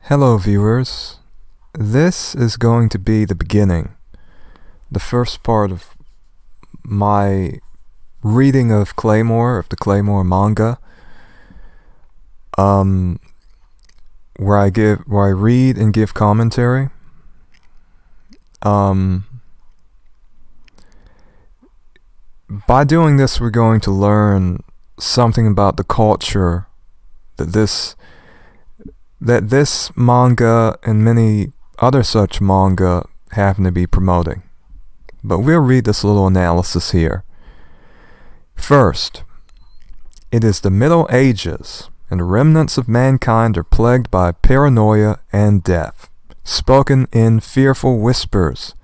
Hello viewers, this is going to be the beginning, the first part of my reading of the Claymore manga, where I read and give commentary. By doing this, we're going to learn something about the culture that this manga and many other such manga happen to be promoting. But we'll read this little analysis here. First, it is the Middle Ages, and the remnants of mankind are plagued by paranoia and death, spoken in fearful whispers.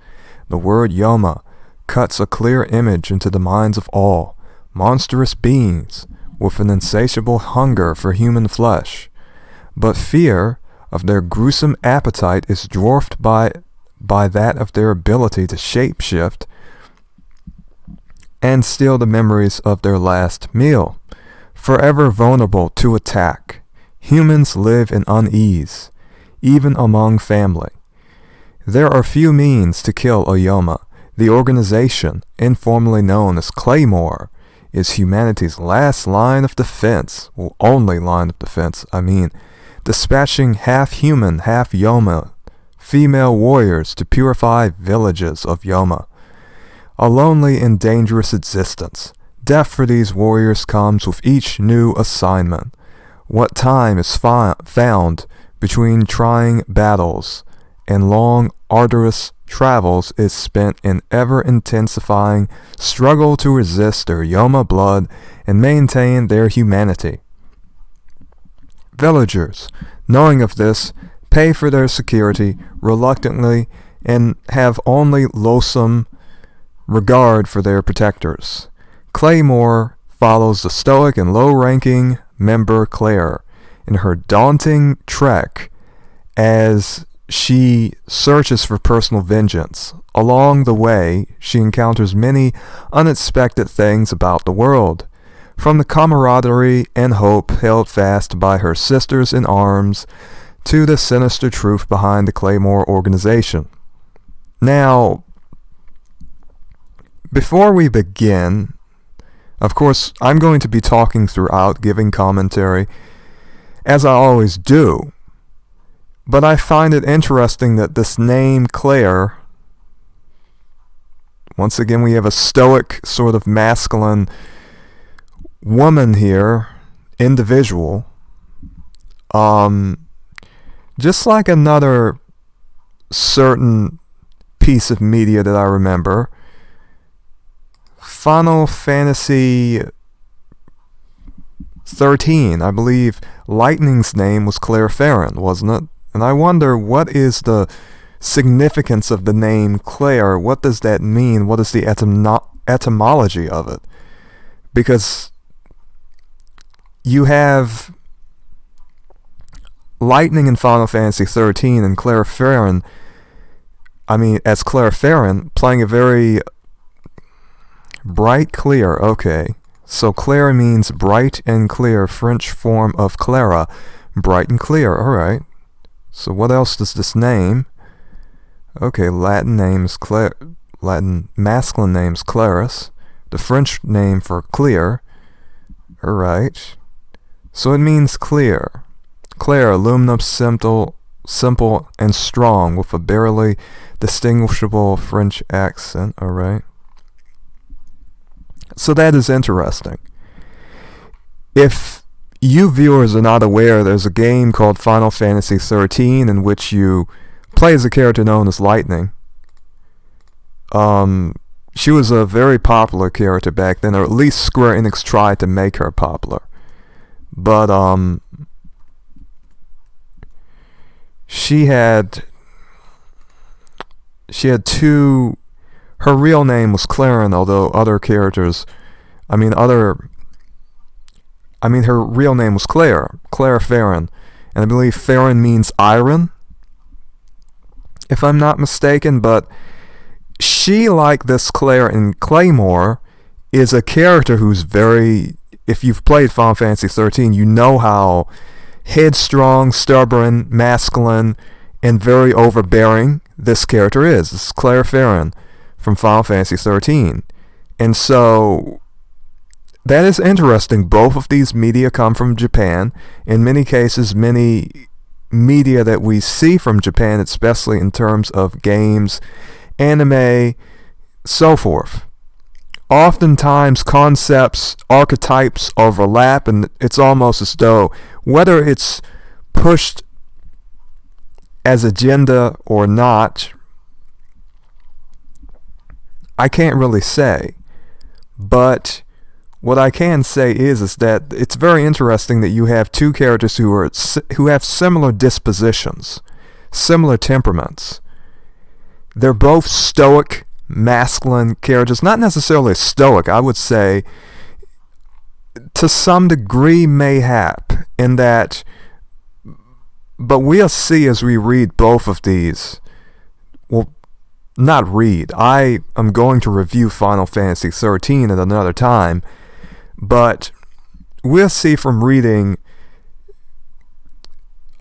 The word Yoma cuts a clear image into the minds of all, monstrous beings with an insatiable hunger for human flesh. But fear of their gruesome appetite is dwarfed by that of their ability to shapeshift and steal the memories of their last meal. Forever vulnerable to attack, humans live in unease, even among family. There are few means to kill a Yoma. The organization, informally known as Claymore, is humanity's last line of defense, well, only line of defense, dispatching half-human, half-Yoma, female warriors to purify villages of Yoma. A lonely and dangerous existence. Death for these warriors comes with each new assignment. What time is found between trying battles and long, arduous travels is spent in ever-intensifying struggle to resist their Yoma blood and maintain their humanity. Villagers, knowing of this, pay for their security reluctantly and have only loathsome regard for their protectors. Claymore follows the stoic and low-ranking member Claire in her daunting trek as she searches for personal vengeance. Along the way, she encounters many unexpected things about the world, from the camaraderie and hope held fast by her sisters in arms to the sinister truth behind the Claymore organization. Now, before we begin, of course, I'm going to be talking throughout, giving commentary, as I always do. But I find it interesting that this name, Claire, once again we have a stoic, sort of masculine woman here, individual, just like another certain piece of media that I remember, Final Fantasy 13, I believe Lightning's name was Claire Farron, wasn't it? And I wonder, what is the significance of the name Claire? What does that mean? What is the etymology of it? Because you have Lightning in Final Fantasy 13 and Claire Farron, as Claire Farron, playing a very bright clear, okay. So Claire means bright and clear, French form of Clara, bright and clear, alright. So what else does this name? Okay, Latin masculine name's Claris, the French name for clear, alright. So it means clear. Claire, aluminum, simple and strong, with a barely distinguishable French accent, alright. So that is interesting. If you viewers are not aware, there's a game called Final Fantasy 13 in which you play as a character known as Lightning. She was a very popular character back then, or at least Square Enix tried to make her popular. But she had two. Her real name was Claren, although other characters, her real name was Claire Farron, and I believe Farron means iron, if I'm not mistaken. But she, like this Claire in Claymore, is a character who's very, if you've played Final Fantasy 13, you know how headstrong, stubborn, masculine, and very overbearing this character is. This is Claire Farron from Final Fantasy 13. And so that is interesting. Both of these media come from Japan. In many cases, many media that we see from Japan, especially in terms of games, anime, so forth. Oftentimes concepts, archetypes overlap, and it's almost as though whether it's pushed as agenda or not, I can't really say. But what I can say is that it's very interesting that you have two characters who have similar dispositions, similar temperaments. They're both stoic, masculine characters. Not necessarily stoic, I would say, to some degree mayhap, in that, but we'll see as we read both of these. Well, not read. I am going to review Final Fantasy 13 at another time, but we'll see from reading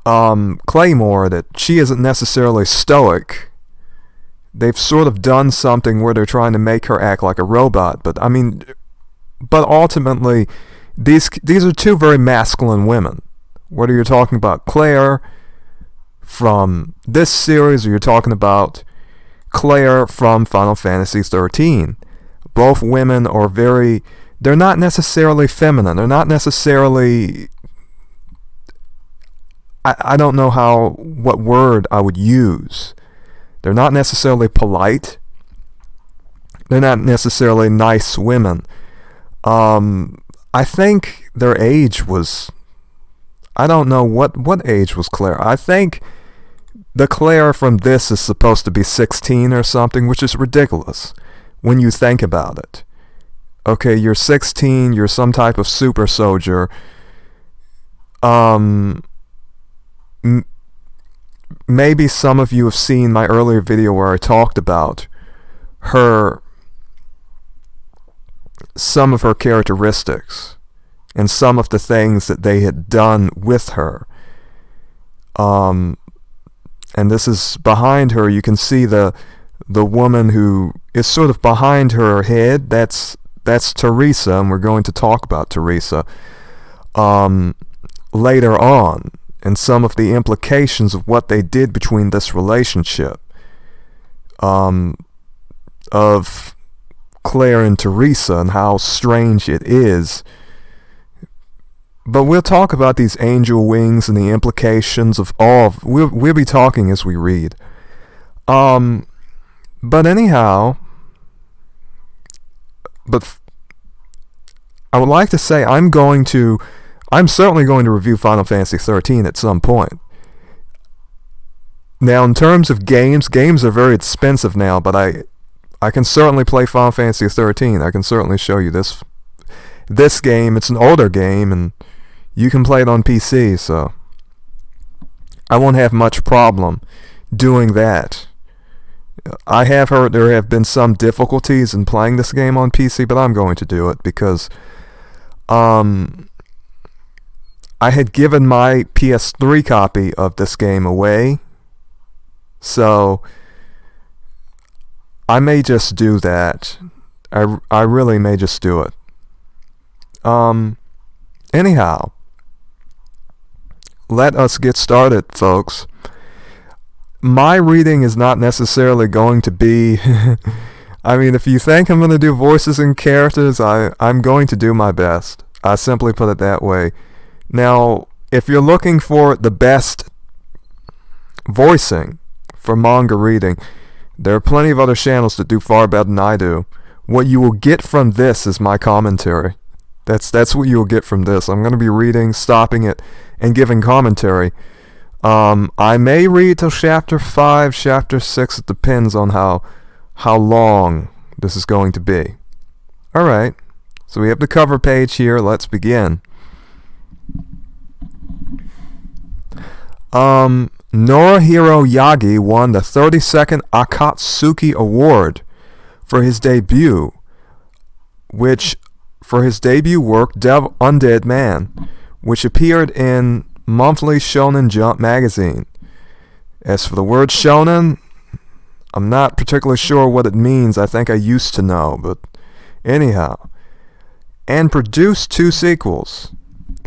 Claymore that she isn't necessarily stoic. They've sort of done something where they're trying to make her act like a robot, but ultimately these are two very masculine women. Whether you're talking about Claire from this series or you're talking about Claire from Final Fantasy 13, both women are they're not necessarily feminine. They're not necessarily, I don't know what word I would use. They're not necessarily polite. They're not necessarily nice women. I think their age was, I don't know what age was Claire. I think the Claire from this is supposed to be 16 or something, which is ridiculous when you think about it. Okay, you're 16, you're some type of super soldier. Maybe some of you have seen my earlier video where I talked about some of her characteristics and some of the things that they had done with her. And this is behind her. You can see the woman who is sort of behind her head. That's Teresa, and we're going to talk about Teresa later on, and some of the implications of what they did between this relationship of Claire and Teresa and how strange it is. But we'll talk about these angel wings and the implications of all. We'll be talking as we read. But anyhow, but I would like to say I'm certainly going to review Final Fantasy 13 at some point. Now, in terms of games are very expensive now, but I can certainly play Final Fantasy 13. I can certainly show you this game. It's an older game, and you can play it on PC, so I won't have much problem doing that. I have heard there have been some difficulties in playing this game on PC, but I'm going to do it because I had given my PS3 copy of this game away, so I may just do that. I really may just do it. Anyhow, let us get started, folks. My reading is not necessarily going to be I mean, if you think I'm going to do voices and characters, I'm going to do my best. I simply put it that way. Now, if you're looking for the best voicing for manga reading, there are plenty of other channels that do far better than I do. What you will get from this is my commentary. That's what you'll get from this. I'm going to be reading, stopping it, and giving commentary. I may read till chapter 5, chapter 6. It depends on how long this is going to be. Alright, so we have the cover page here. Let's begin. Norihiro Yagi won the 32nd Akatsuki Award for his debut work, Undead Man, which appeared in Monthly Shonen Jump magazine. As for the word shonen, I'm not particularly sure what it means. I think I used to know, but anyhow. And produced 2 sequels.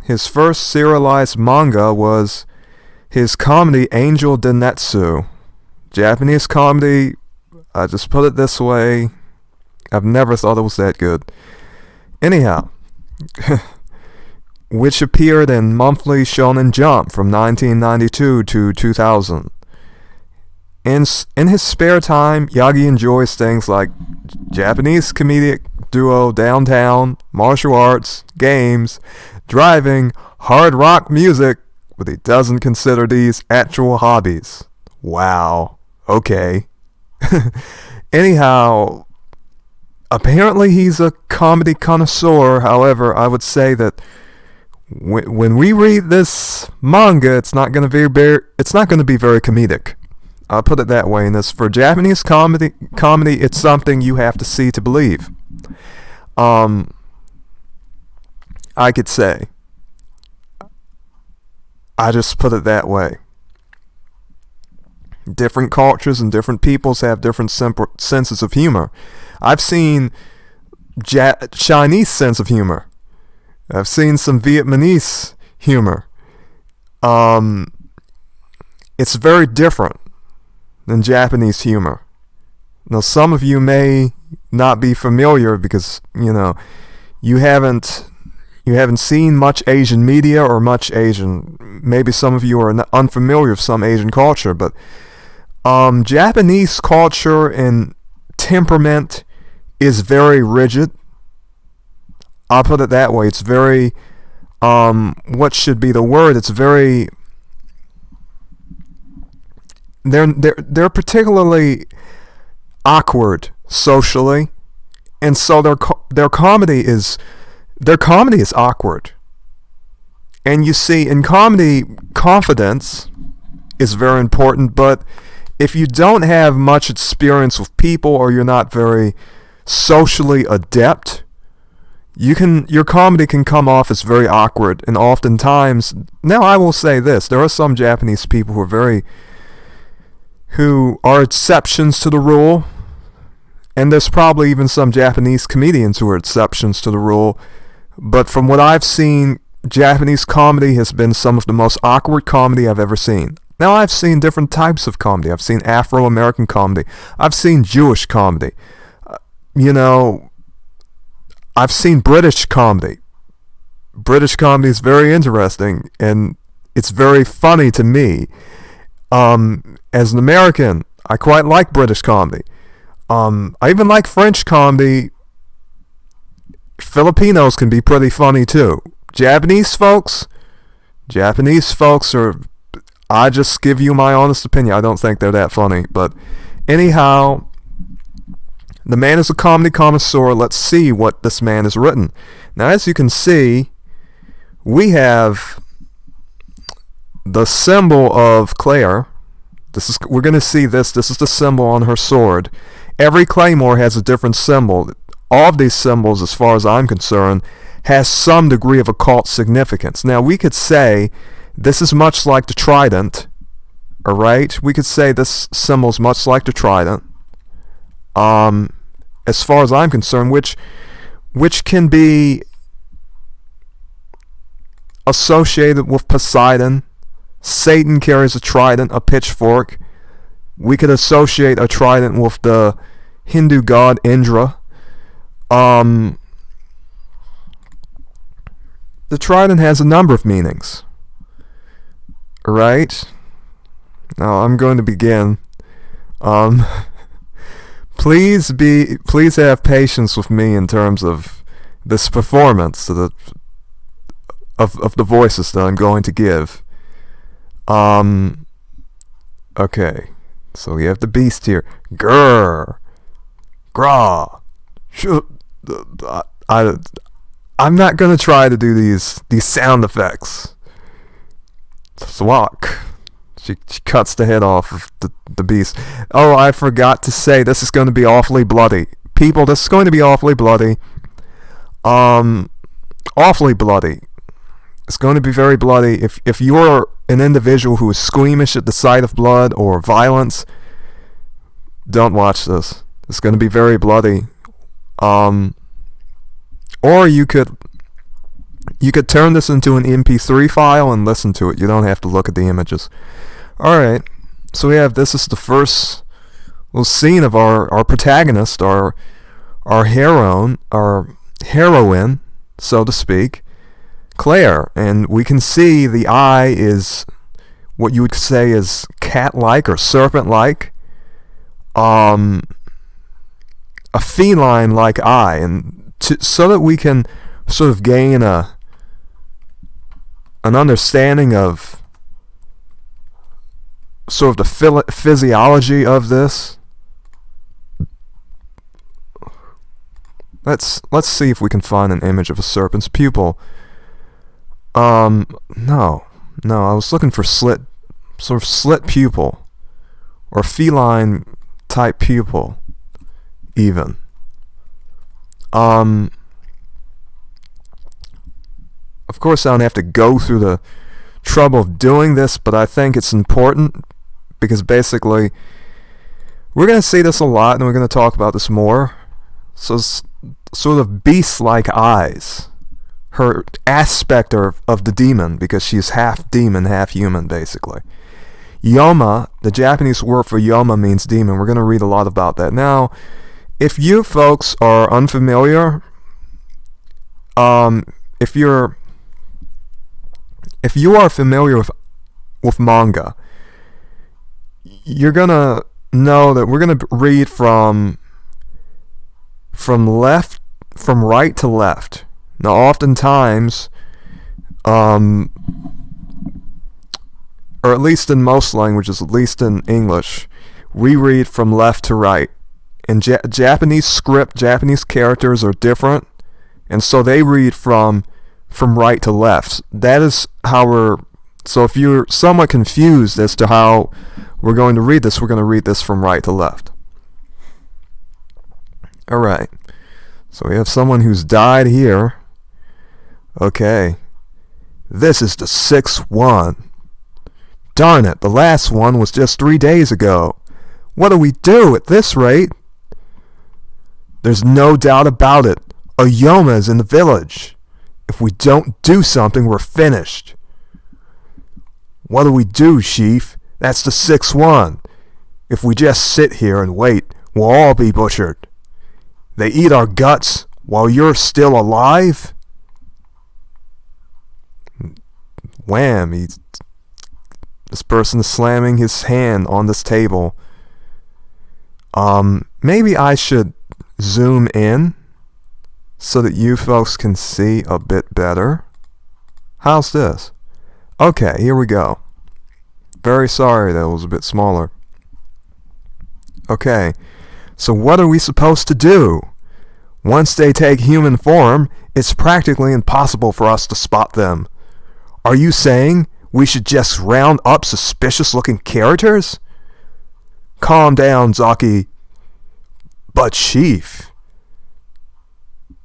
His first serialized manga was his comedy Angel Denetsu. Japanese comedy, I just put it this way, I've never thought it was that good. Anyhow, which appeared in Monthly Shonen Jump from 1992 to 2000. In his spare time, Yagi enjoys things like Japanese comedic duo Downtown, martial arts, games, driving, hard rock music, but he doesn't consider these actual hobbies. Wow. Okay. Anyhow, apparently he's a comedy connoisseur. However, I would say that when we read this manga, it's not going to be very comedic. I'll put it that way. And as for Japanese comedy, it's something you have to see to believe. I could say. I just put it that way. Different cultures and different peoples have different senses of humor. I've seen Chinese sense of humor. I've seen some Vietnamese humor. It's very different than Japanese humor. Now, some of you may not be familiar because, you haven't seen much Asian media or much Asian. Maybe some of you are unfamiliar with some Asian culture, but Japanese culture and temperament is very rigid. I'll put it that way. It's very, what should be the word? It's very. They're particularly awkward socially, and so their comedy is awkward. And you see, in comedy, confidence is very important, but if you don't have much experience with people or you're not very socially adept, your comedy can come off as very awkward. And oftentimes, now I will say this, there are some Japanese people who are exceptions to the rule, and there's probably even some Japanese comedians who are exceptions to the rule, but from what I've seen, Japanese comedy has been some of the most awkward comedy I've ever seen. Now, I've seen different types of comedy. I've seen Afro-American comedy. I've seen Jewish comedy. I've seen British comedy. British comedy is very interesting, and it's very funny to me. As an American, I quite like British comedy. I even like French comedy. Filipinos can be pretty funny too. Japanese folks are, I just give you my honest opinion, I don't think they're that funny. But anyhow, the man is a comedy connoisseur. Let's see what this man has written. Now, as you can see, we have the symbol of Claire. We're going to see this. This is the symbol on her sword. Every Claymore has a different symbol. All of these symbols, as far as I'm concerned, has some degree of occult significance. Now, we could say this is much like the trident. All right? We could say this symbol is much like the trident. As far as I'm concerned, which can be associated with Poseidon. Satan carries a trident, a pitchfork. We could associate a trident with the Hindu god Indra. The trident has a number of meanings. Right? Now I'm going to begin. Please have patience with me in terms of this performance of the voices that I'm going to give. Okay. So we have the beast here. Grrr. Grah. I'm not gonna try to do these sound effects. Swak. She cuts the head off of the beast. Oh, I forgot to say, this is going to be awfully bloody. People, this is going to be awfully bloody. Awfully bloody. It's going to be very bloody. If you're an individual who is squeamish at the sight of blood or violence, don't watch this. It's going to be very bloody. Or you could turn this into an MP3 file and listen to it. You don't have to look at the images. Alright, so this is the first little scene of our protagonist, our heroine, so to speak, Claire. And we can see the eye is what you would say is cat-like or serpent-like. A feline-like eye. And so that we can sort of gain an understanding of sort of the physiology of this. Let's see if we can find an image of a serpent's pupil. No, I was looking for slit pupil, or feline type pupil, even. Of course, I don't have to go through the trouble of doing this, but I think it's important because basically we're going to see this a lot, and we're going to talk about this more. So, sort of beast-like eyes. Her aspect of the demon, because she's half demon, half human, basically. Yoma, the Japanese word for Yoma means demon. We're going to read a lot about that. Now, if you folks are unfamiliar, if you are familiar with manga, you're going to know that we're going to read from right to left. Now, oftentimes, or at least in most languages, at least in English, we read from left to right. In Japanese script, Japanese characters are different, and so they read from right to left. That is how so if you're somewhat confused as to how we're going to read this, we're going to read this from right to left. Alright, so we have someone who's died here. Okay, this is the 6th one. Darn it, the last one was just 3 days ago. What do we do at this rate? There's no doubt about it. A Yoma is in the village. If we don't do something, we're finished. What do we do, Chief? That's the 6th one. If we just sit here and wait, we'll all be butchered. They eat our guts while you're still alive? Wham! This person is slamming his hand on this table. Maybe I should zoom in so that you folks can see a bit better. How's this? Okay, here we go. Very sorry that it was a bit smaller. Okay, so what are we supposed to do? Once they take human form, it's practically impossible for us to spot them. Are you saying we should just round up suspicious-looking characters? Calm down, Zaki. But Chief...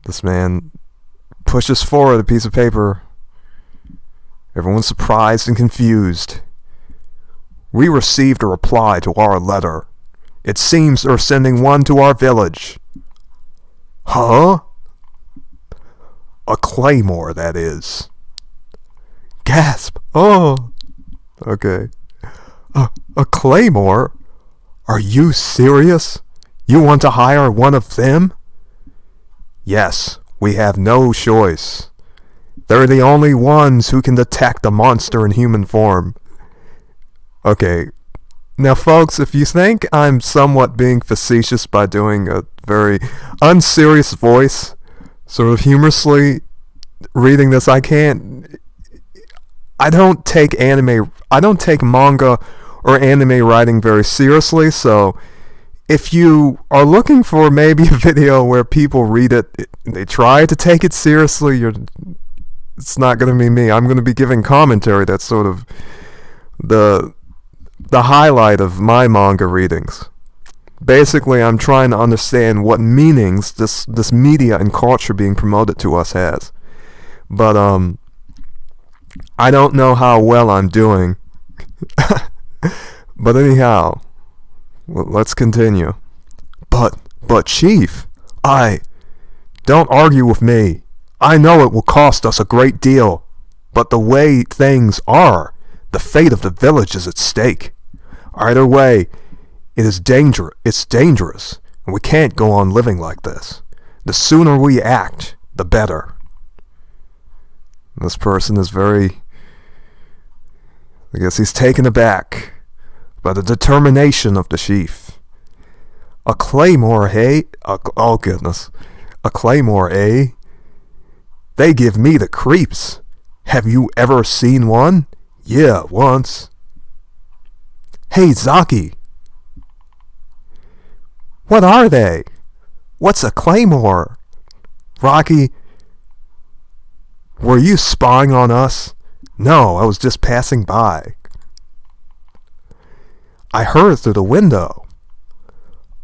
This man pushes forward a piece of paper. Everyone's surprised and confused. We received a reply to our letter. It seems they're sending one to our village. Huh? A Claymore, that is. Gasp! Oh! Okay. A Claymore? Are you serious? You want to hire one of them? Yes, we have no choice. They're the only ones who can detect the monster in human form. Okay. Now, folks, if you think I'm somewhat being facetious by doing a very unserious voice, sort of humorously reading this, I don't take manga or anime writing very seriously, so if you are looking for maybe a video where people read it, they try to take it seriously, it's not going to be me. I'm going to be giving commentary that's sort of the highlight of my manga readings. Basically, I'm trying to understand what meanings this media and culture being promoted to us has. But I don't know how well I'm doing. But anyhow, let's continue. But Chief, don't argue with me. I know it will cost us a great deal, but the way things are, the fate of the village is at stake. Either way, it's dangerous, and we can't go on living like this. The sooner we act, the better. This person is I guess he's taken aback by the determination of the chief. A claymore, hey? Oh goodness. A claymore, eh? They give me the creeps. Have you ever seen one? Yeah, once. Hey, Zaki. What are they? What's a claymore? Rocky, were you spying on us? No, I was just passing by. I heard through the window.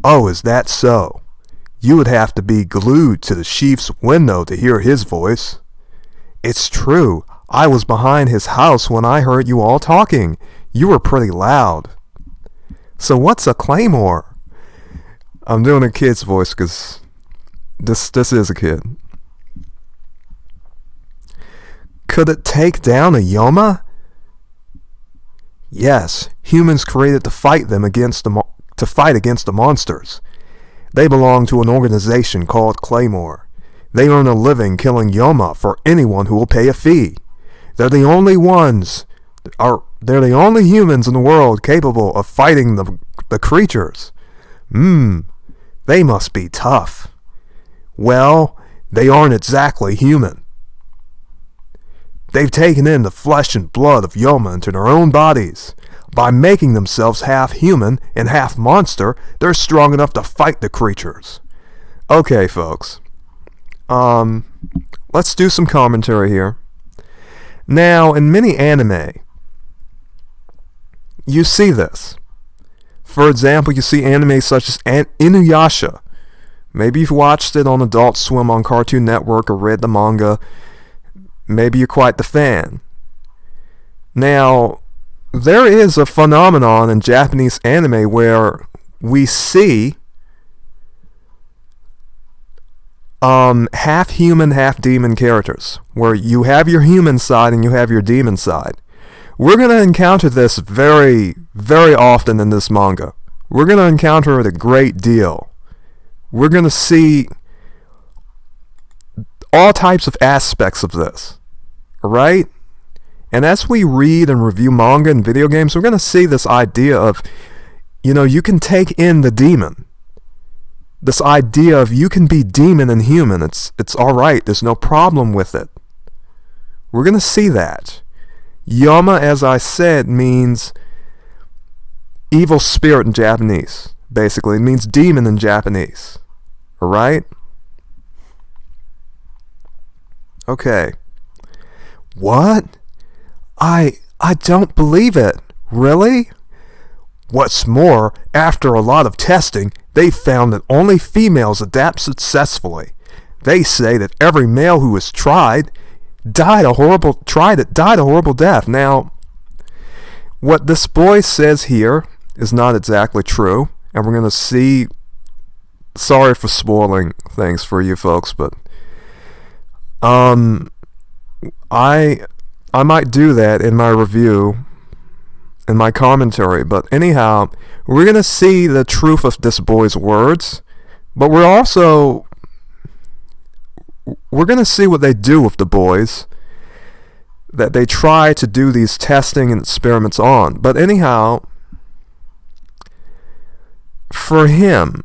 Oh, is that so? You would have to be glued to the chief's window to hear his voice. It's true. I was behind his house when I heard you all talking. You were pretty loud. So what's a claymore? I'm doing a kid's voice because this is a kid. Could it take down a Yoma? Yes, humans created to fight against the monsters. They belong to an organization called Claymore. They earn a living killing Yoma for anyone who will pay a fee. They're the only humans in the world capable of fighting the creatures. They must be tough. Well, they aren't exactly human. They've taken in the flesh and blood of Yoma into their own bodies. By making themselves half human and half monster, they're strong enough to fight the creatures. Okay, folks. Let's do some commentary here. Now, in many anime, you see this. For example, you see anime such as Inuyasha. Maybe you've watched it on Adult Swim on Cartoon Network or read the manga. Maybe you're quite the fan. Now, there is a phenomenon in Japanese anime where we see half human, half demon characters, where you have your human side and you have your demon side. We're going to encounter this very, very often in this manga. We're going to encounter it a great deal. We're going to see all types of aspects of this. Alright? And as we read and review manga and video games, we're going to see this idea of, you can take in the demon. This idea of you can be demon and human. It's alright. There's no problem with it. We're going to see that. Yoma, as I said, means evil spirit in Japanese. Basically, it means demon in Japanese. Alright? Okay. What? I don't believe it. Really? What's more, after a lot of testing, they found that only females adapt successfully. They say that every male who has tried died a horrible death. Now, what this boy says here is not exactly true, and we're going to see. Sorry for spoiling things for you folks, but I might do that in my review, in my commentary, but anyhow, we're going to see the truth of this boy's words, but we're going to see what they do with the boys that they try to do these testing and experiments on. But anyhow, for him,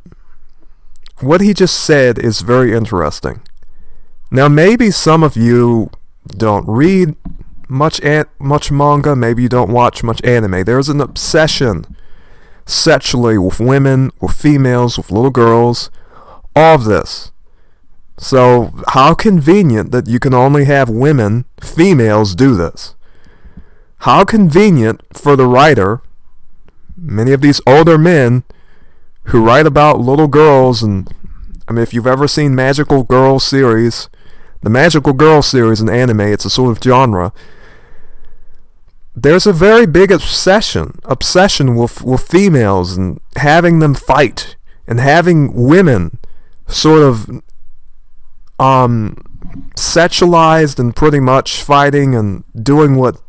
what he just said is very interesting. Now, maybe some of you don't read much manga, maybe you don't watch much anime. There's an obsession sexually with women, with females, with little girls, all of this. So, how convenient that you can only have females do this. How convenient for the writer, many of these older men who write about little girls, and if you've ever seen Magical Girl series, the Magical Girl series in anime, it's a sort of genre. there's a very big obsession with females and having them fight and having women sort of sexualized and pretty much fighting and doing what,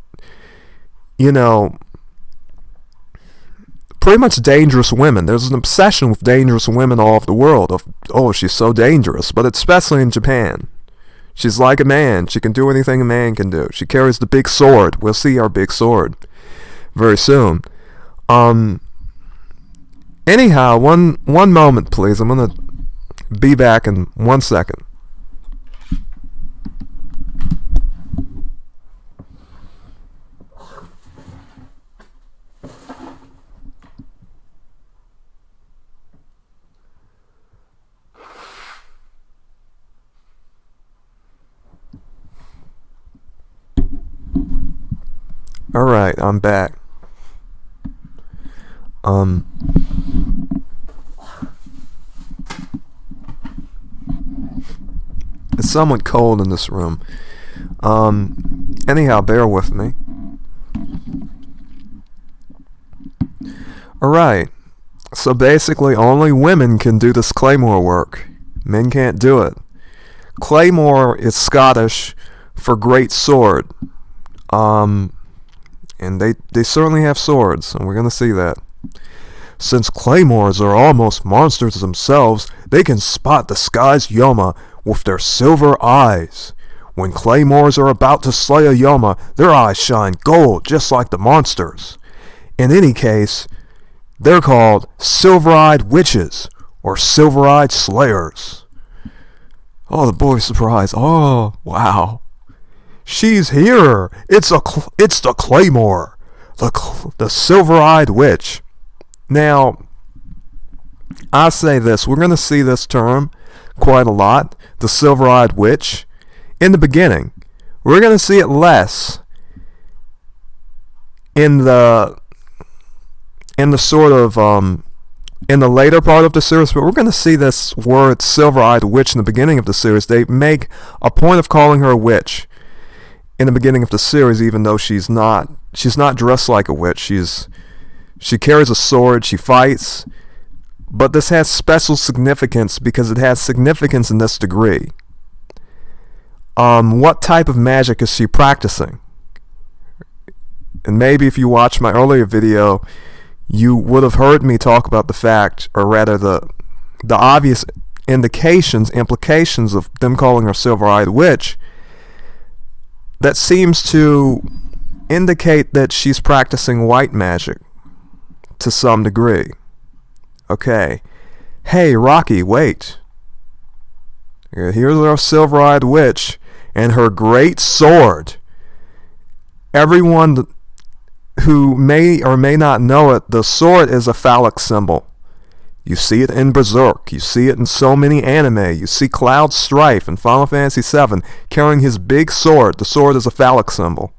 pretty much dangerous women. There's an obsession with dangerous women all over the world of, oh, she's so dangerous, but especially in Japan. She's like a man. She can do anything a man can do. She carries the big sword. We'll see our big sword very soon. Anyhow, one moment, please. I'm going to be back in 1 second. Alright, I'm back. It's somewhat cold in this room. Anyhow, bear with me. Alright, so basically only women can do this Claymore work. Men can't do it. Claymore is Scottish for great sword. And they certainly have swords, and we're going to see that. Since claymores are almost monsters themselves, they can spot the sky's Yoma with their silver eyes. When claymores are about to slay a Yoma, their eyes shine gold, just like the monsters. In any case, they're called silver-eyed witches, or silver-eyed slayers. Oh, the boy's surprised. Oh, wow. She's here! It's the Claymore! The silver-eyed witch. Now, I say this, we're going to see this term quite a lot, the silver-eyed witch, in the beginning. We're going to see it less in the sort of, in the later part of the series, but we're going to see this word silver-eyed witch in the beginning of the series. They make a point of calling her a witch in the beginning of the series, even though she's not dressed like a witch. She carries a sword, she fights, but this has special significance because it has significance in this degree. What type of magic is she practicing? And maybe if you watched my earlier video, you would have heard me talk about the fact, or rather the obvious implications of them calling her silver-eyed witch. That seems to indicate that she's practicing white magic to some degree. Okay. Hey, Rocky, wait. Here's our silver-eyed witch and her great sword. Everyone who may or may not know it, the sword is a phallic symbol. You see it in Berserk. You see it in so many anime. You see Cloud Strife in Final Fantasy VII carrying his big sword. The sword is a phallic symbol.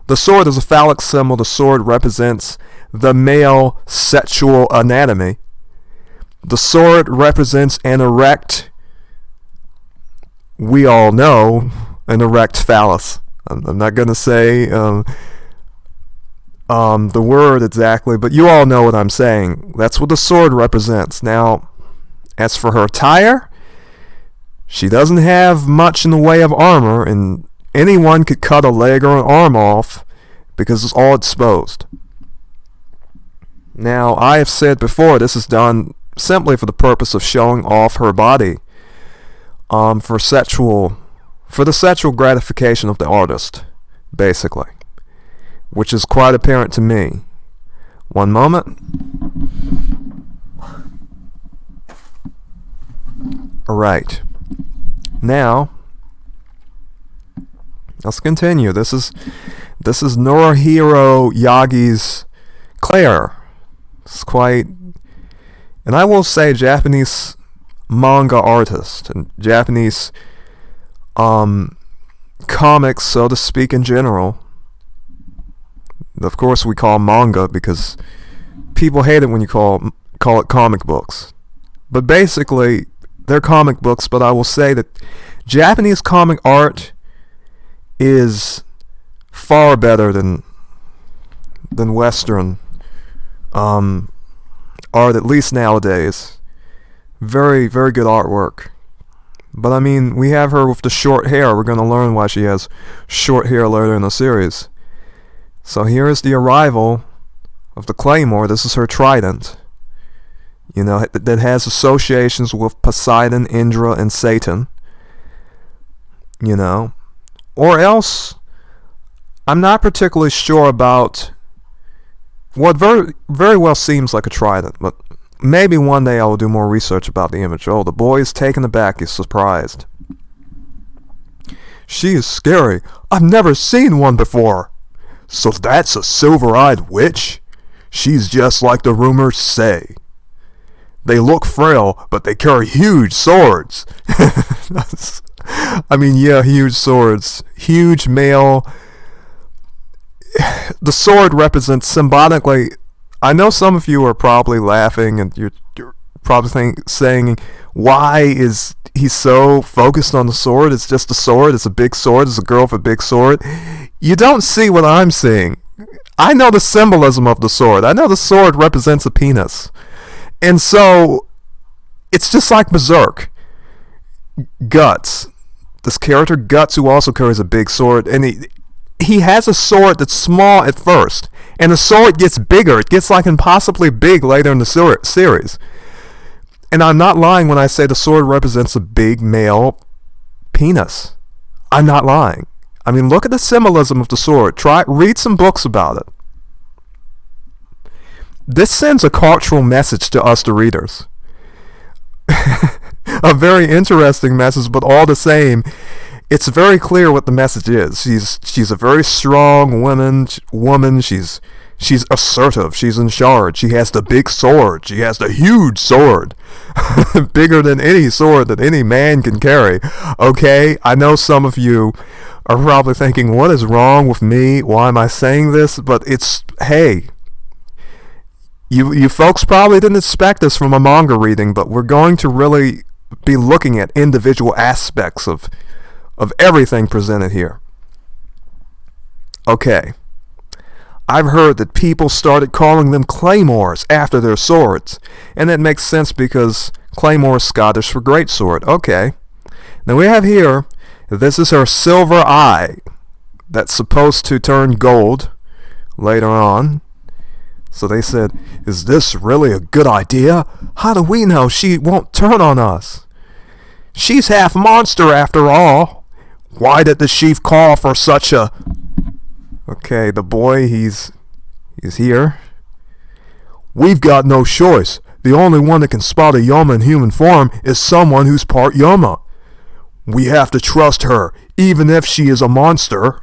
The sword is a phallic symbol. The sword represents the male sexual anatomy. The sword represents an erect, we all know, an erect phallus. I'm not going to say the word exactly, but you all know what I'm saying. That's what the sword represents. Now, as for her attire, she doesn't have much in the way of armor, and anyone could cut a leg or an arm off because it's all exposed. Now, I have said before, this is done simply for the purpose of showing off her body, for the sexual gratification of the artist, basically, which is quite apparent to me. One moment. Alright. Now, let's continue. This is Norihiro Yagi's Claire. It's quite, and I will say, Japanese manga artist and Japanese comics, so to speak, in general. Of course, we call manga because people hate it when you call it comic books. But basically, they're comic books, but I will say that Japanese comic art is far better than than Western art, at least nowadays. Very, very good artwork. But I mean, we have her with the short hair. We're going to learn why she has short hair later in the series. So here is the arrival of the Claymore. This is her trident. You know, that has associations with Poseidon, Indra, and Satan. You know. Or else, I'm not particularly sure about what very, very well seems like a trident, but maybe one day I will do more research about the image. Oh, the boy is taken aback. He's surprised. She is scary. I've never seen one before. So that's a silver-eyed witch? She's just like the rumors say. They look frail, but they carry huge swords. I mean, yeah, huge swords. Huge male. The sword represents symbolically. I know some of you are probably laughing and you're probably saying, why is he so focused on the sword? It's just a sword. It's a big sword. It's a girl with a big sword. You don't see what I'm seeing. I know the symbolism of the sword. I know the sword represents a penis. And so, it's just like Berserk. Guts. This character, Guts, who also carries a big sword, and he has a sword that's small at first, and the sword gets bigger. It gets like impossibly big later in the series. And I'm not lying when I say the sword represents a big male penis. I'm not lying. I mean, look at the symbolism of the sword. Read some books about it. This sends a cultural message to us, the readers. A very interesting message, but all the same, it's very clear what the message is. She's a very strong woman. She's assertive. She's in charge. She has the big sword. She has the huge sword, bigger than any sword that any man can carry. Okay, I know some of you are probably thinking, what is wrong with me? Why am I saying this? But it's, hey, you folks probably didn't expect this from a manga reading, but we're going to really be looking at individual aspects of everything presented here. Okay. I've heard that people started calling them claymores after their swords, and that makes sense because claymore is Scottish for greatsword. Okay. Now we have here, this is her silver eye that's supposed to turn gold later on. So they said, is this really a good idea? How do we know she won't turn on us? She's half monster after all. Why did the chief call for such a... Okay, the boy, he's here. We've got no choice. The only one that can spot a Yoma in human form is someone who's part Yoma. We have to trust her, even if she is a monster.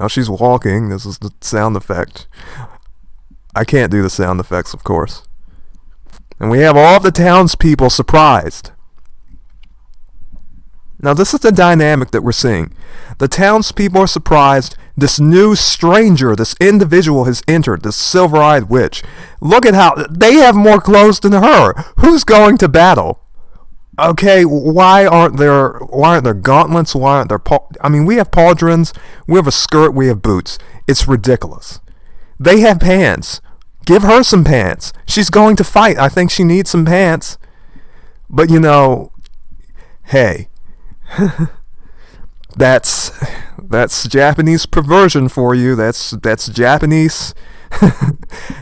Now she's walking. This is the sound effect. I can't do the sound effects, of course. And we have all of the townspeople surprised. Now this is the dynamic that we're seeing. The townspeople are surprised. This new stranger, this individual has entered, this silver-eyed witch. Look at how they have more clothes than her. Who's going to battle? Okay, why aren't there gauntlets? Why aren't there we have pauldrons, we have a skirt, we have boots. It's ridiculous. They have pants. Give her some pants. She's going to fight. I think she needs some pants. But you know, hey, that's Japanese perversion for you. That's Japanese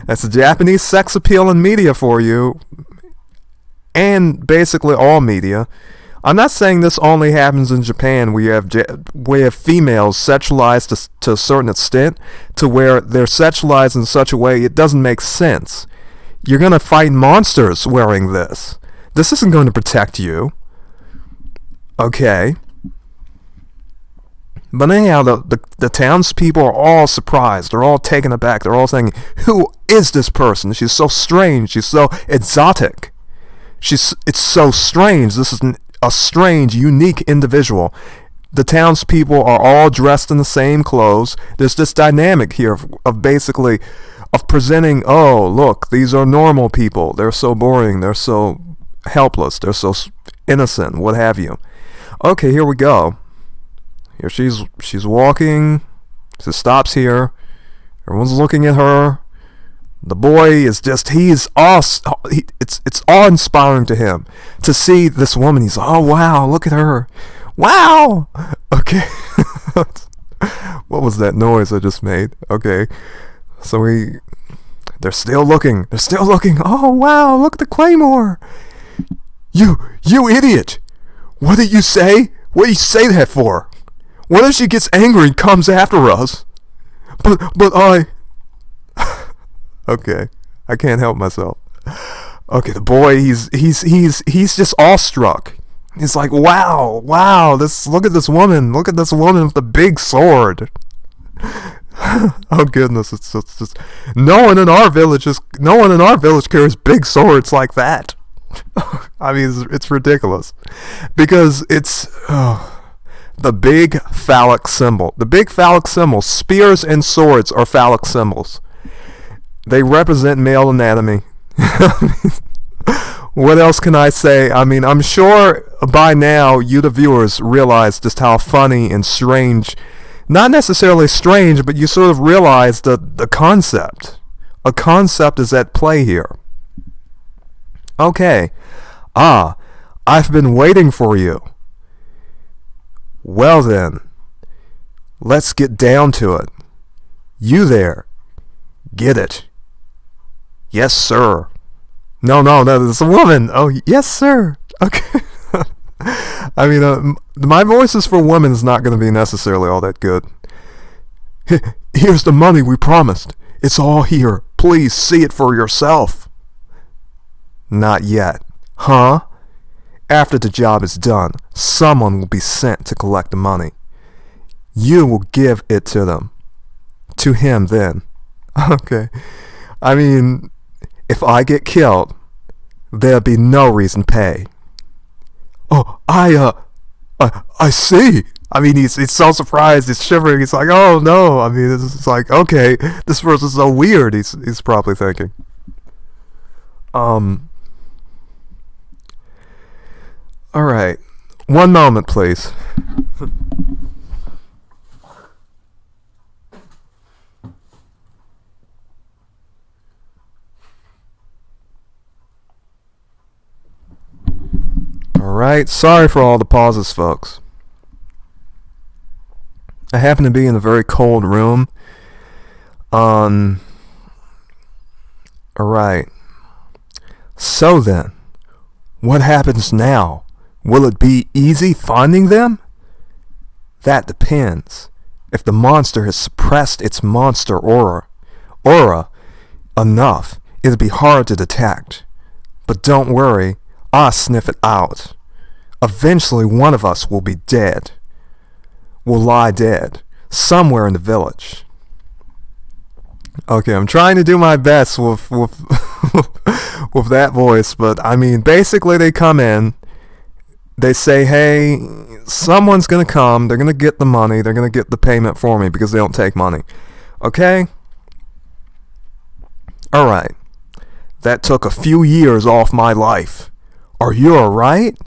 that's Japanese sex appeal in media for you, and basically all media. I'm not saying this only happens in Japan. We have females sexualized to a certain extent, to where they're sexualized in such a way it doesn't make sense. You're gonna fight monsters wearing this. This isn't going to protect you. Okay. But anyhow, the townspeople are all surprised. They're all taken aback. They're all saying, who is this person? She's so strange. She's so exotic. It's so strange. This is a strange, unique individual. The townspeople are all dressed in the same clothes. There's this dynamic here of basically presenting, oh, look, these are normal people. They're so boring. They're so helpless. They're so innocent, what have you. Okay, here we go. Here she's walking. She stops here. Everyone's looking at her. The boy is just, it's awe-inspiring to him to see this woman. He's like, oh wow, look at her. Wow! Okay. What was that noise I just made? Okay. So they're still looking. Oh wow, look at the Claymore. You idiot. What did you say? What did you say that for? What if she gets angry and comes after us? But I... Okay, I can't help myself. Okay, the boy, he's just awestruck. He's like, wow, look at this woman with the big sword. Oh goodness, it's just no one in our village carries big swords like that. I mean, it's ridiculous because it's the big phallic symbol. The big phallic symbol, spears and swords are phallic symbols. They represent male anatomy. What else can I say? I mean, I'm sure by now you, the viewers, realize just how funny and strange, not necessarily strange, but you sort of realize the concept. A concept is at play here. Okay. I've been waiting for you. Well then, let's get down to it. You there, get it. Yes, sir. No, it's a woman. Oh, yes, sir. Okay. I mean, my voices for women is not going to be necessarily all that good. Here's the money we promised. It's all here. Please see it for yourself. Not yet. Huh? After the job is done, someone will be sent to collect the money. You will give it to them. To him, then. Okay. I mean, if I get killed, there'll be no reason to pay. Oh, I see. I mean, he's so surprised, he's shivering, he's like, oh no. I mean, it's like, okay, this person's so weird, he's probably thinking. Alright. One moment, please. Alright, sorry for all the pauses, folks. I happen to be in a very cold room. Alright. So then, what happens now? Will it be easy finding them? That depends. If the monster has suppressed its monster aura enough, it'll be hard to detect. But don't worry, I'll sniff it out. Eventually one of us will be dead. Will lie dead, somewhere in the village. Okay, I'm trying to do my best with with that voice, but I mean, basically they come in, they say, hey, someone's gonna come, they're gonna get the money, they're gonna get the payment for me because they don't take money. Okay? Alright. That took a few years off my life. Are you alright?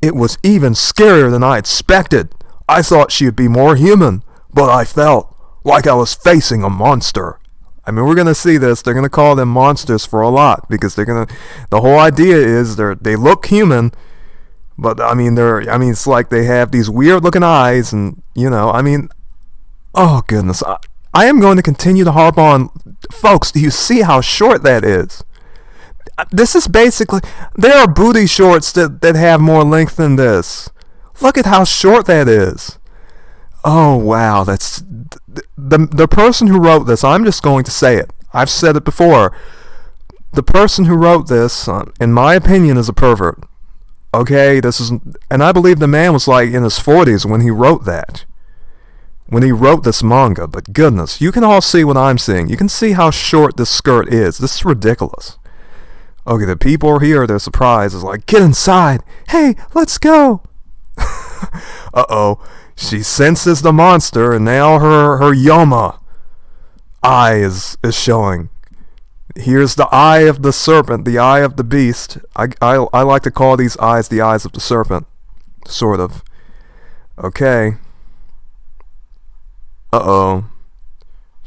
It was even scarier than I expected. I thought she'd be more human, but I felt like I was facing a monster. I mean, we're gonna see this. They're gonna call them monsters for a lot because the whole idea is they look human, but I mean it's like they have these weird looking eyes, and oh goodness, I am going to continue to harp on, folks. Do you see how short that is? This is basically, there are booty shorts that have more length than this. Look at how short that is. Oh wow, that's the person who wrote this. I'm just going to say it. I've said it before. The person who wrote this, in my opinion, is a pervert. Okay, and I believe the man was like in his 40s when he wrote that. When he wrote this manga. But goodness, you can all see what I'm seeing. You can see how short this skirt is. This is ridiculous. Okay, the people are here. They're surprised. It's like, get inside. Hey, let's go. Uh-oh. She senses the monster, and now her Yoma eye is showing. Here's the eye of the serpent, the eye of the beast. I like to call these eyes the eyes of the serpent. Sort of. Okay. Uh-oh.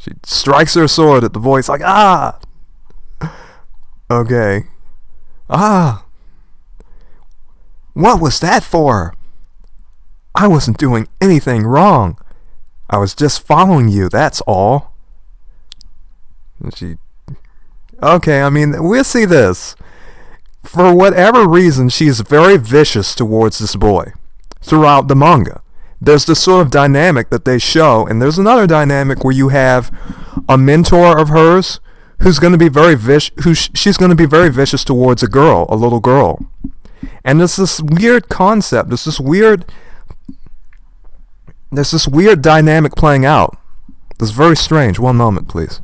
She strikes her sword at the boy. It's like, ah! Okay. Ah! What was that for? I wasn't doing anything wrong. I was just following you, that's all. Okay, I mean, we'll see this. For whatever reason, she's very vicious towards this boy throughout the manga. There's this sort of dynamic that they show, and there's another dynamic where you have a mentor of hers who's going to be very she's going to be very vicious towards a little girl. And there's this weird concept, there's this weird dynamic playing out. It's very strange. One moment, please.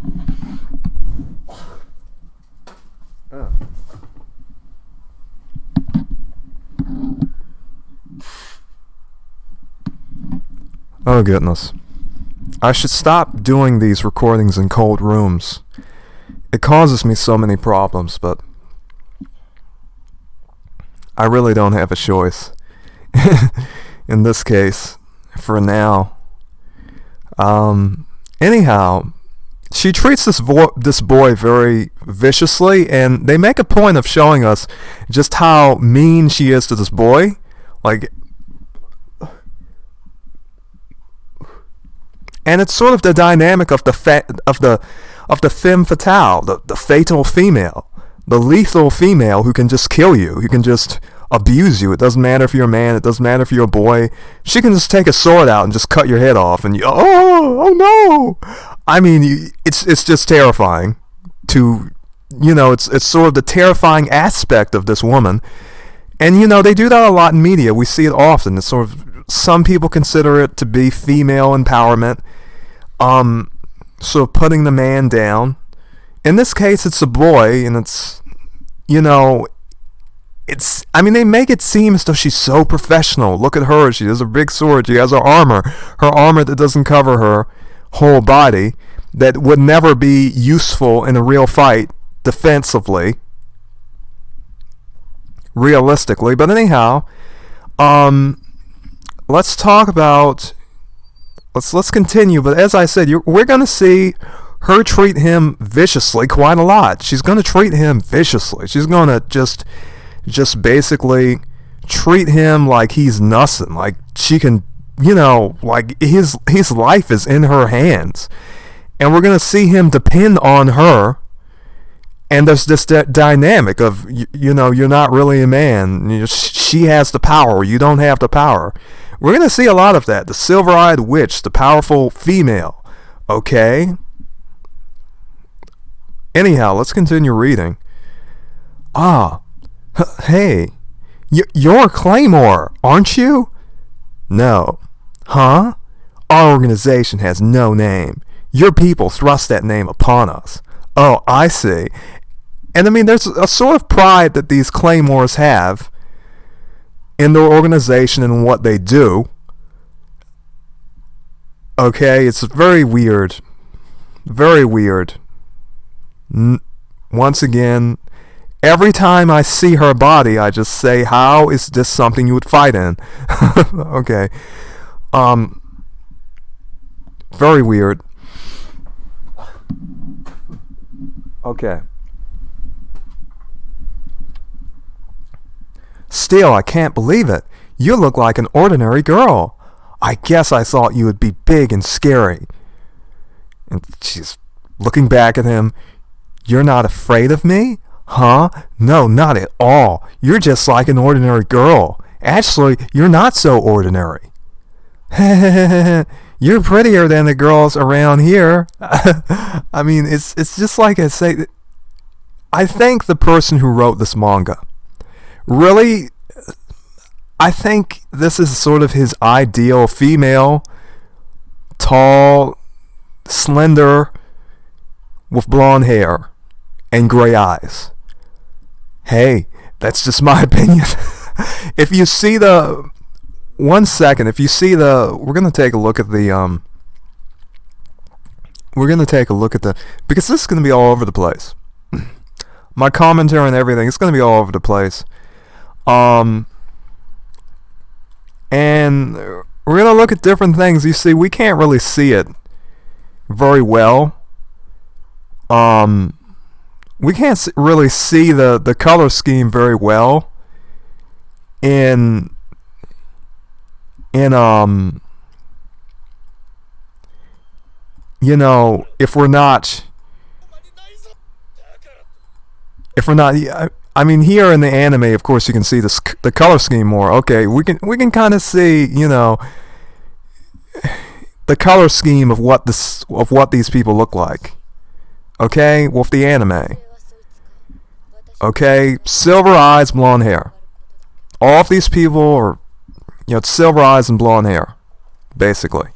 Oh goodness. I should stop doing these recordings in cold rooms. It causes me so many problems, but I really don't have a choice. In this case, for now. Anyhow, she treats this boy very viciously, and they make a point of showing us just how mean she is to this boy. Like, and it's sort of the dynamic of the femme fatale, the fatal female, the lethal female who can just kill you, who can just abuse you. It doesn't matter if you're a man, it doesn't matter if you're a boy. She can just take a sword out and just cut your head off, and oh no! I mean, it's just terrifying. It's sort of the terrifying aspect of this woman, and they do that a lot in media. We see it often. It's sort of, some people consider it to be female empowerment, sort of putting the man down. In this case, it's a boy, and it's, they make it seem as though she's so professional. Look at her. She has a big sword. She has her armor that doesn't cover her whole body, that would never be useful in a real fight defensively, realistically. But anyhow, let's continue. But as I said, we're going to see her treat him viciously quite a lot. She's going to treat him viciously. She's going to just basically treat him like he's nothing. Like she can, like his life is in her hands. And we're going to see him depend on her. And there's this dynamic of, you're not really a man. She has the power. You don't have the power. We're going to see a lot of that. The silver-eyed witch, the powerful female. Okay? Anyhow, let's continue reading. Hey, you're Claymore, aren't you? No. Huh? Our organization has no name. Your people thrust that name upon us. Oh, I see. And there's a sort of pride that these Claymores have in their organization and what they do. Okay, it's very weird. Very weird. Once again, every time I see her body, I just say, how is this something you would fight in? Okay. Very weird. Okay. Still, I can't believe it. You look like an ordinary girl. I guess I thought you would be big and scary. And she's looking back at him. You're not afraid of me? Huh? No, not at all. You're just like an ordinary girl. Actually, you're not so ordinary. You're prettier than the girls around here. It's just like I say. I thank the person who wrote this manga. Really, I think this is sort of his ideal female, tall, slender, with blonde hair and gray eyes. Hey, that's just my opinion. If you see the... One second, if you see the... We're going to take a look at the... Because this is going to be all over the place. My commentary and everything, it's going to be all over the place. And we're going to look at different things. You see, we can't really see it very well. We can't really see the color scheme very well in you know, if we're not, I mean, here in the anime, of course, you can see the color scheme more. Okay, we can kind of see, you know, the color scheme of what these people look like. Okay, with the anime. Okay, silver eyes, blonde hair. All of these people are, you know, silver eyes and blonde hair, basically.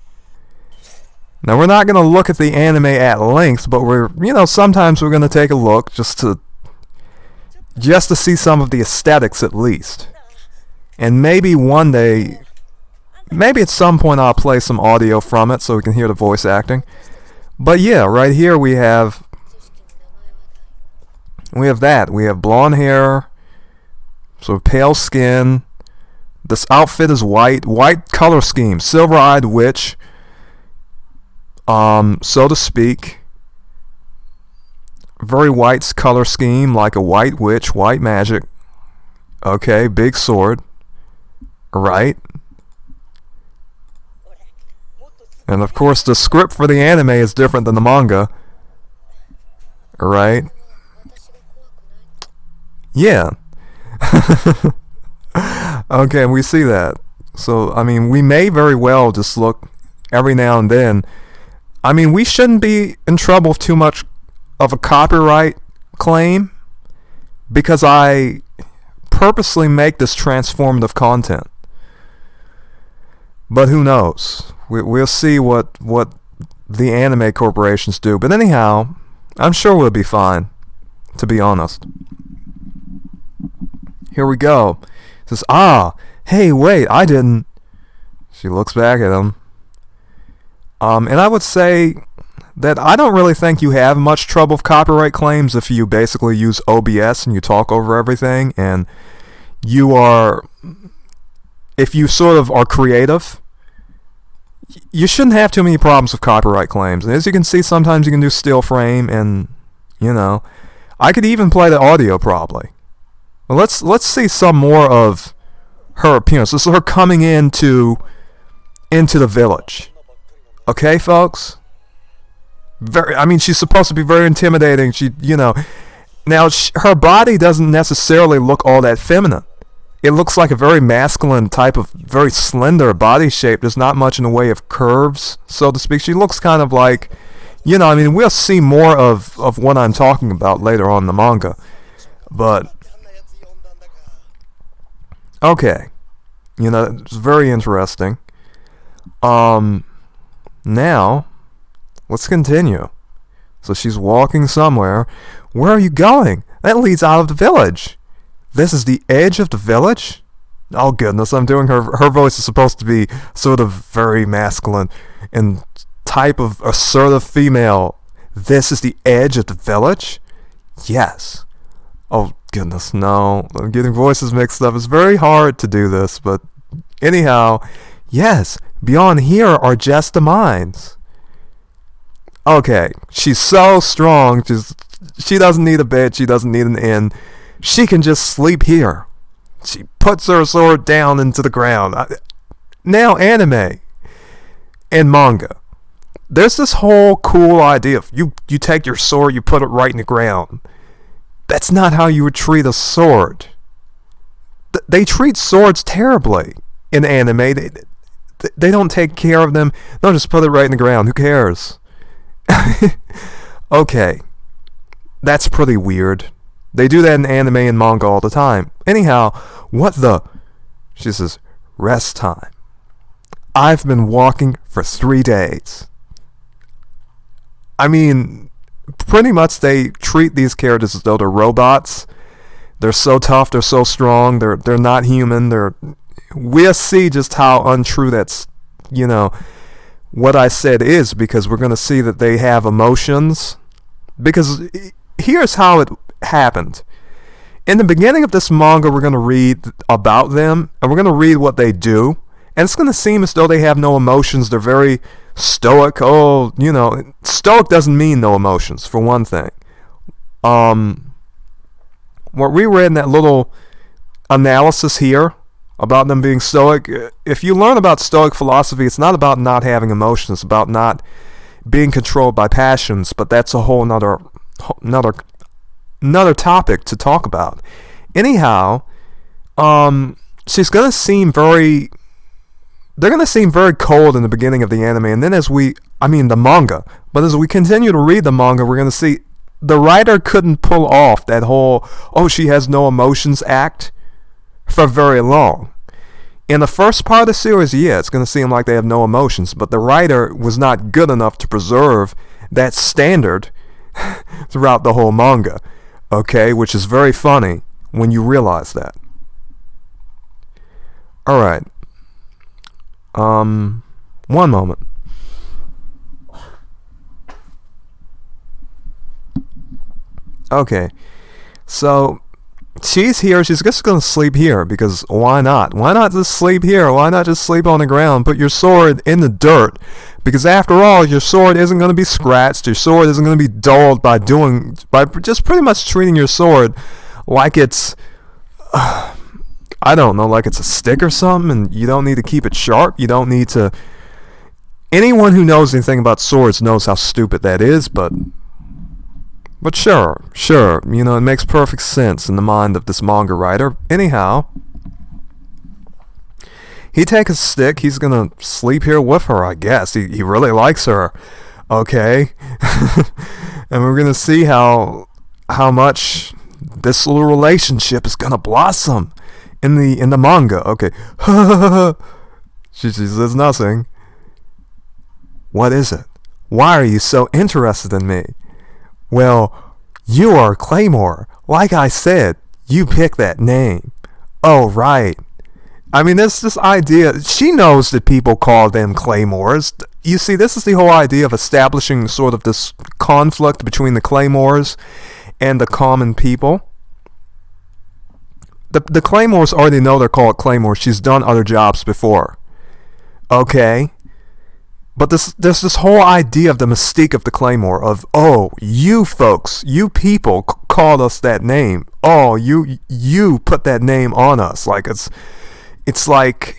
Now, we're not going to look at the anime at length, but sometimes we're going to take a look just to see some of the aesthetics at least. And maybe one day, maybe at some point I'll play some audio from it so we can hear the voice acting. But yeah, right here we have that. We have blonde hair, sort of pale skin. This outfit is white color scheme, silver-eyed witch, so to speak. Very white color scheme, like a white witch, white magic. Okay, big sword. Right. And of course, the script for the anime is different than the manga. Right. Yeah. Okay, we see that. So, I mean, we may very well just look every now and then. I mean, we shouldn't be in trouble with too much of a copyright claim because I purposely make this transformative content. But who knows? We'll see what the anime corporations do. But anyhow, I'm sure we'll be fine, to be honest. Here we go. It says, hey, wait, I didn't. She looks back at him. And I would say that I don't really think you have much trouble with copyright claims if you basically use OBS and you talk over everything, and if you sort of are creative, you shouldn't have too many problems with copyright claims. And as you can see, sometimes you can do still frame, and, you know, I could even play the audio probably. Well, let's see some more of her appearance. This is her coming into the village. Okay, folks? She's supposed to be very intimidating. Now, her body doesn't necessarily look all that feminine. It looks like a very masculine type of very slender body shape. There's not much in the way of curves, so to speak. She looks kind of like, we'll see more of what I'm talking about later on in the manga. But, okay. It's very interesting. Now, let's continue. So she's walking somewhere. Where are you going? That leads out of the village. This is the edge of the village? Oh goodness, I'm doing her voice is supposed to be sort of very masculine and type of assertive female. This is the edge of the village? Yes. Oh goodness, no. I'm getting voices mixed up. It's very hard to do this, but anyhow, yes, beyond here are just the mines. Okay, she's so strong. She doesn't need a bed. She doesn't need an inn. She can just sleep here. She puts her sword down into the ground. Now, anime and manga. There's this whole cool idea of you take your sword, you put it right in the ground. That's not how you would treat a sword. They treat swords terribly in anime. They don't take care of them. They'll just put it right in the ground. Who cares? Okay. That's pretty weird. They do that in anime and manga all the time. Anyhow, she says, rest time. I've been walking for 3 days. Pretty much they treat these characters as though they're robots. They're so tough, they're so strong, they're not human. We'll see just how untrue that's, what I said is, because we're going to see that they have emotions. Because here's how it happened. In the beginning of this manga, we're going to read about them, and we're going to read what they do, and it's going to seem as though they have no emotions. They're very stoic. Oh, stoic doesn't mean no emotions, for one thing. What we read in that little analysis here about them being stoic, if you learn about stoic philosophy, it's not about not having emotions, it's about not being controlled by passions, but that's a whole another topic to talk about. Anyhow, she's going to seem they're going to seem very cold in the beginning of the anime, and then the manga, but as we continue to read the manga, we're going to see the writer couldn't pull off that whole, she has no emotions act for very long. In the first part of the series, it's going to seem like they have no emotions, but the writer was not good enough to preserve that standard throughout the whole manga, okay, which is very funny when you realize that. Alright. One moment. Okay. So, she's here. She's just going to sleep here because why not? Why not just sleep here? Why not just sleep on the ground? Put your sword in the dirt. Because after all, your sword isn't going to be scratched. Your sword isn't going to be dulled by just pretty much treating your sword like it's, I don't know, like it's a stick or something, and you don't need to keep it sharp. You don't need to. Anyone who knows anything about swords knows how stupid that is, but sure, it makes perfect sense in the mind of this manga writer. Anyhow, he takes a stick, he's gonna sleep here with her, I guess. He really likes her, okay? And we're gonna see how much this little relationship is gonna blossom in the manga, okay? She says nothing. What is it? Why are you so interested in me? Well, you are Claymore. Like I said, you picked that name. Oh, right. I mean, there's this idea. She knows that people call them Claymores. You see, this is the whole idea of establishing sort of this conflict between the Claymores and the common people. The Claymores already know they're called Claymores. She's done other jobs before. Okay? But there's this whole idea of the mystique of the Claymore, of, you folks, you people called us that name. Oh, you put that name on us. Like, it's like,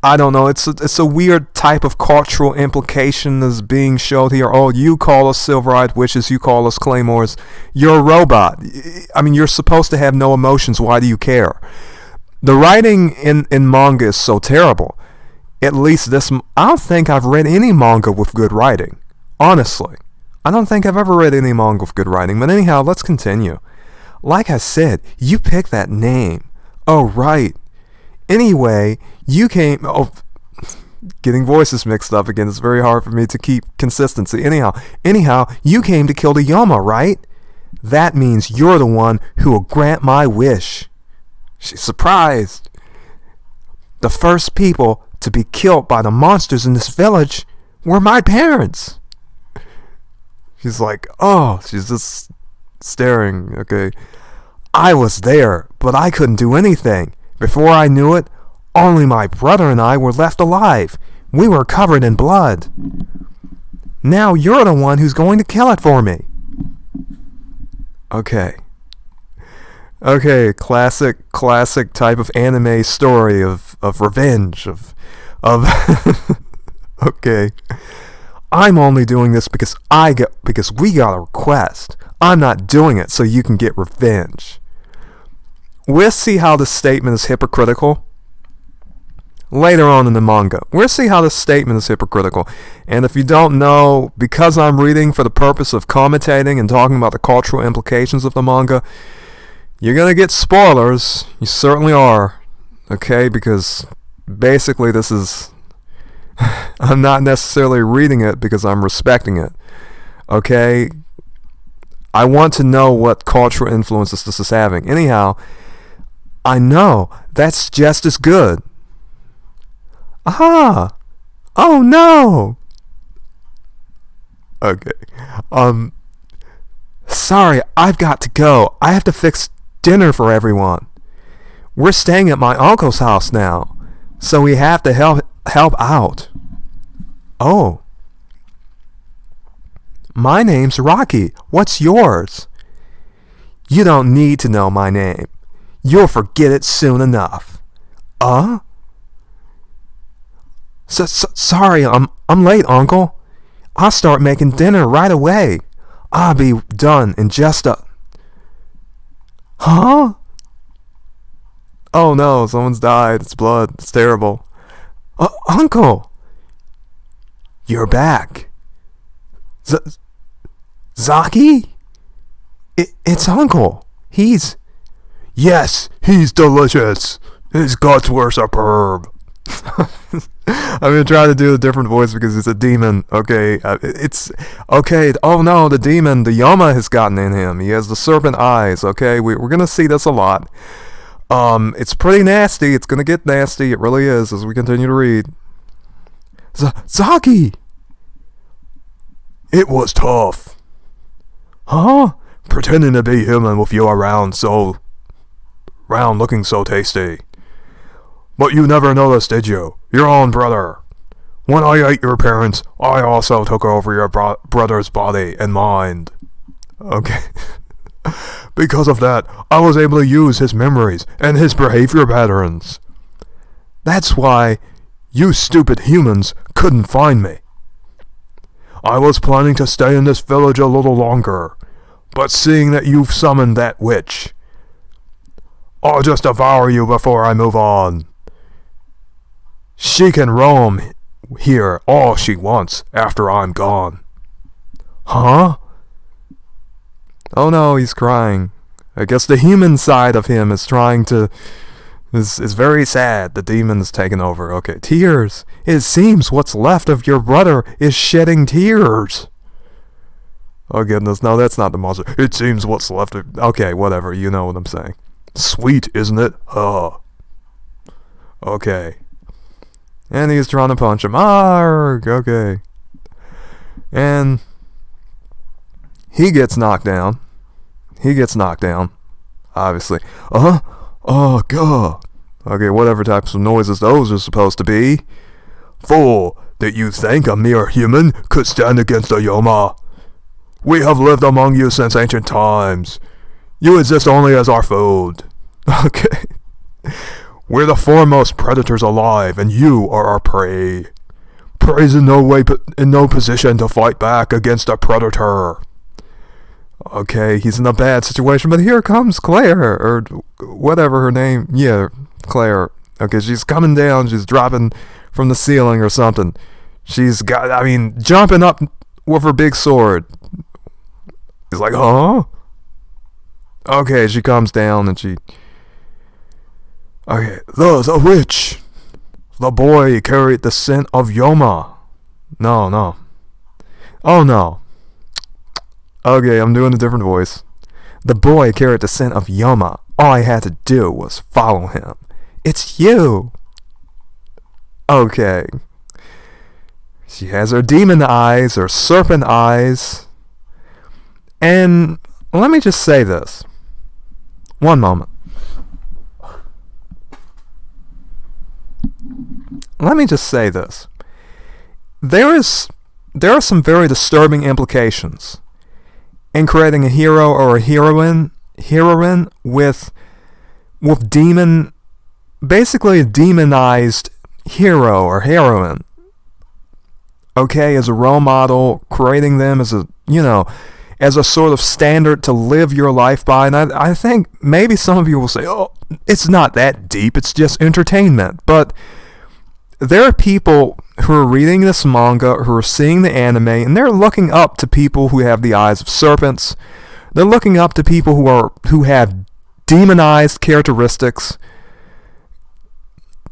I don't know, it's a weird type of cultural implication that's being showed here. Oh, you call us silver-eyed witches, you call us Claymores. You're a robot. I mean, you're supposed to have no emotions. Why do you care? The writing in manga is so terrible. At least I don't think I've read any manga with good writing. Honestly. I don't think I've ever read any manga with good writing. But anyhow, let's continue. Like I said, you picked that name. Oh, right. Anyway, you came... Oh, getting voices mixed up again. It's very hard for me to keep consistency. Anyhow, you came to kill the Yoma, right? That means you're the one who will grant my wish. She's surprised. The first people to be killed by the monsters in this village were my parents. She's like, she's just staring, okay. I was there, but I couldn't do anything. Before I knew it, only my brother and I were left alive. We were covered in blood. Now you're the one who's going to kill it for me. Okay, classic type of anime story of revenge, of okay. I'm only doing this because we got a request. I'm not doing it so you can get revenge. We'll see how this statement is hypocritical later on in the manga. We'll see how this statement is hypocritical. And if you don't know, because I'm reading for the purpose of commentating and talking about the cultural implications of the manga, you're gonna get spoilers. You certainly are. Okay, because basically this is... I'm not necessarily reading it because I'm respecting it. Okay? I want to know what cultural influences this is having. Anyhow, I know that's just as good. Aha! Oh no! Okay. Sorry, I've got to go. I have to fix dinner for everyone. We're staying at my uncle's house now, so we have to help out. Oh. My name's Rocky. What's yours? You don't need to know my name. You'll forget it soon enough. Sorry, I'm late, Uncle. I'll start making dinner right away. I'll be done in just a... Huh? Oh no, someone's died. It's blood. It's terrible. Uncle! You're back. Zaki? It's Uncle. He's... Yes, he's delicious. His guts were superb. I'm gonna try to do a different voice because it's a demon. Okay, it's... Okay, oh no, the demon, the Yoma has gotten in him. He has the serpent eyes, okay? We're gonna see this a lot. It's pretty nasty. It's gonna get nasty. It really is as we continue to read. Zaki! It was tough. Huh? Pretending to be human with you around looking so tasty. But you never noticed, did you? Your own brother. When I ate your parents, I also took over your brother's body and mind. Okay. Because of that, I was able to use his memories and his behavior patterns. That's why you stupid humans couldn't find me. I was planning to stay in this village a little longer, but seeing that you've summoned that witch, I'll just devour you before I move on. She can roam here all she wants after I'm gone. Huh? Oh no, he's crying. I guess the human side of him is trying to... is very sad. The demon's taken over. Okay, tears. It seems what's left of your brother is shedding tears. Oh goodness, no, that's not the monster. It seems what's left of... Okay, whatever, you know what I'm saying. Sweet, isn't it? Okay. And he's trying to punch him. Arrgh, okay. And he gets knocked down. Obviously. Oh, God. Okay, whatever types of noises those are supposed to be. Fool, did you think a mere human could stand against a Yoma? We have lived among you since ancient times. You exist only as our food. Okay. We're the foremost predators alive, and you are our prey. Prey's in no position to fight back against a predator. Okay, he's in a bad situation, but here comes Claire, or whatever her name. Yeah, Claire. Okay, she's coming down, she's dropping from the ceiling or something. She's got, jumping up with her big sword. He's like, huh? Okay, she comes down and she... Okay, the witch. The boy carried the scent of Yoma. No. Oh no. Okay, I'm doing a different voice. The boy carried the scent of Yoma. All I had to do was follow him. It's you. Okay. She has her demon eyes, her serpent eyes. And let me just say this. One moment. Let me just say this. There are some very disturbing implications in creating a hero or a heroine with demon, basically a demonized hero or heroine. Okay, as a role model, creating them as as a sort of standard to live your life by. And I think maybe some of you will say, oh, it's not that deep, it's just entertainment. But there are people who are reading this manga, who are seeing the anime, and they're looking up to people who have the eyes of serpents. They're looking up to people who have demonized characteristics.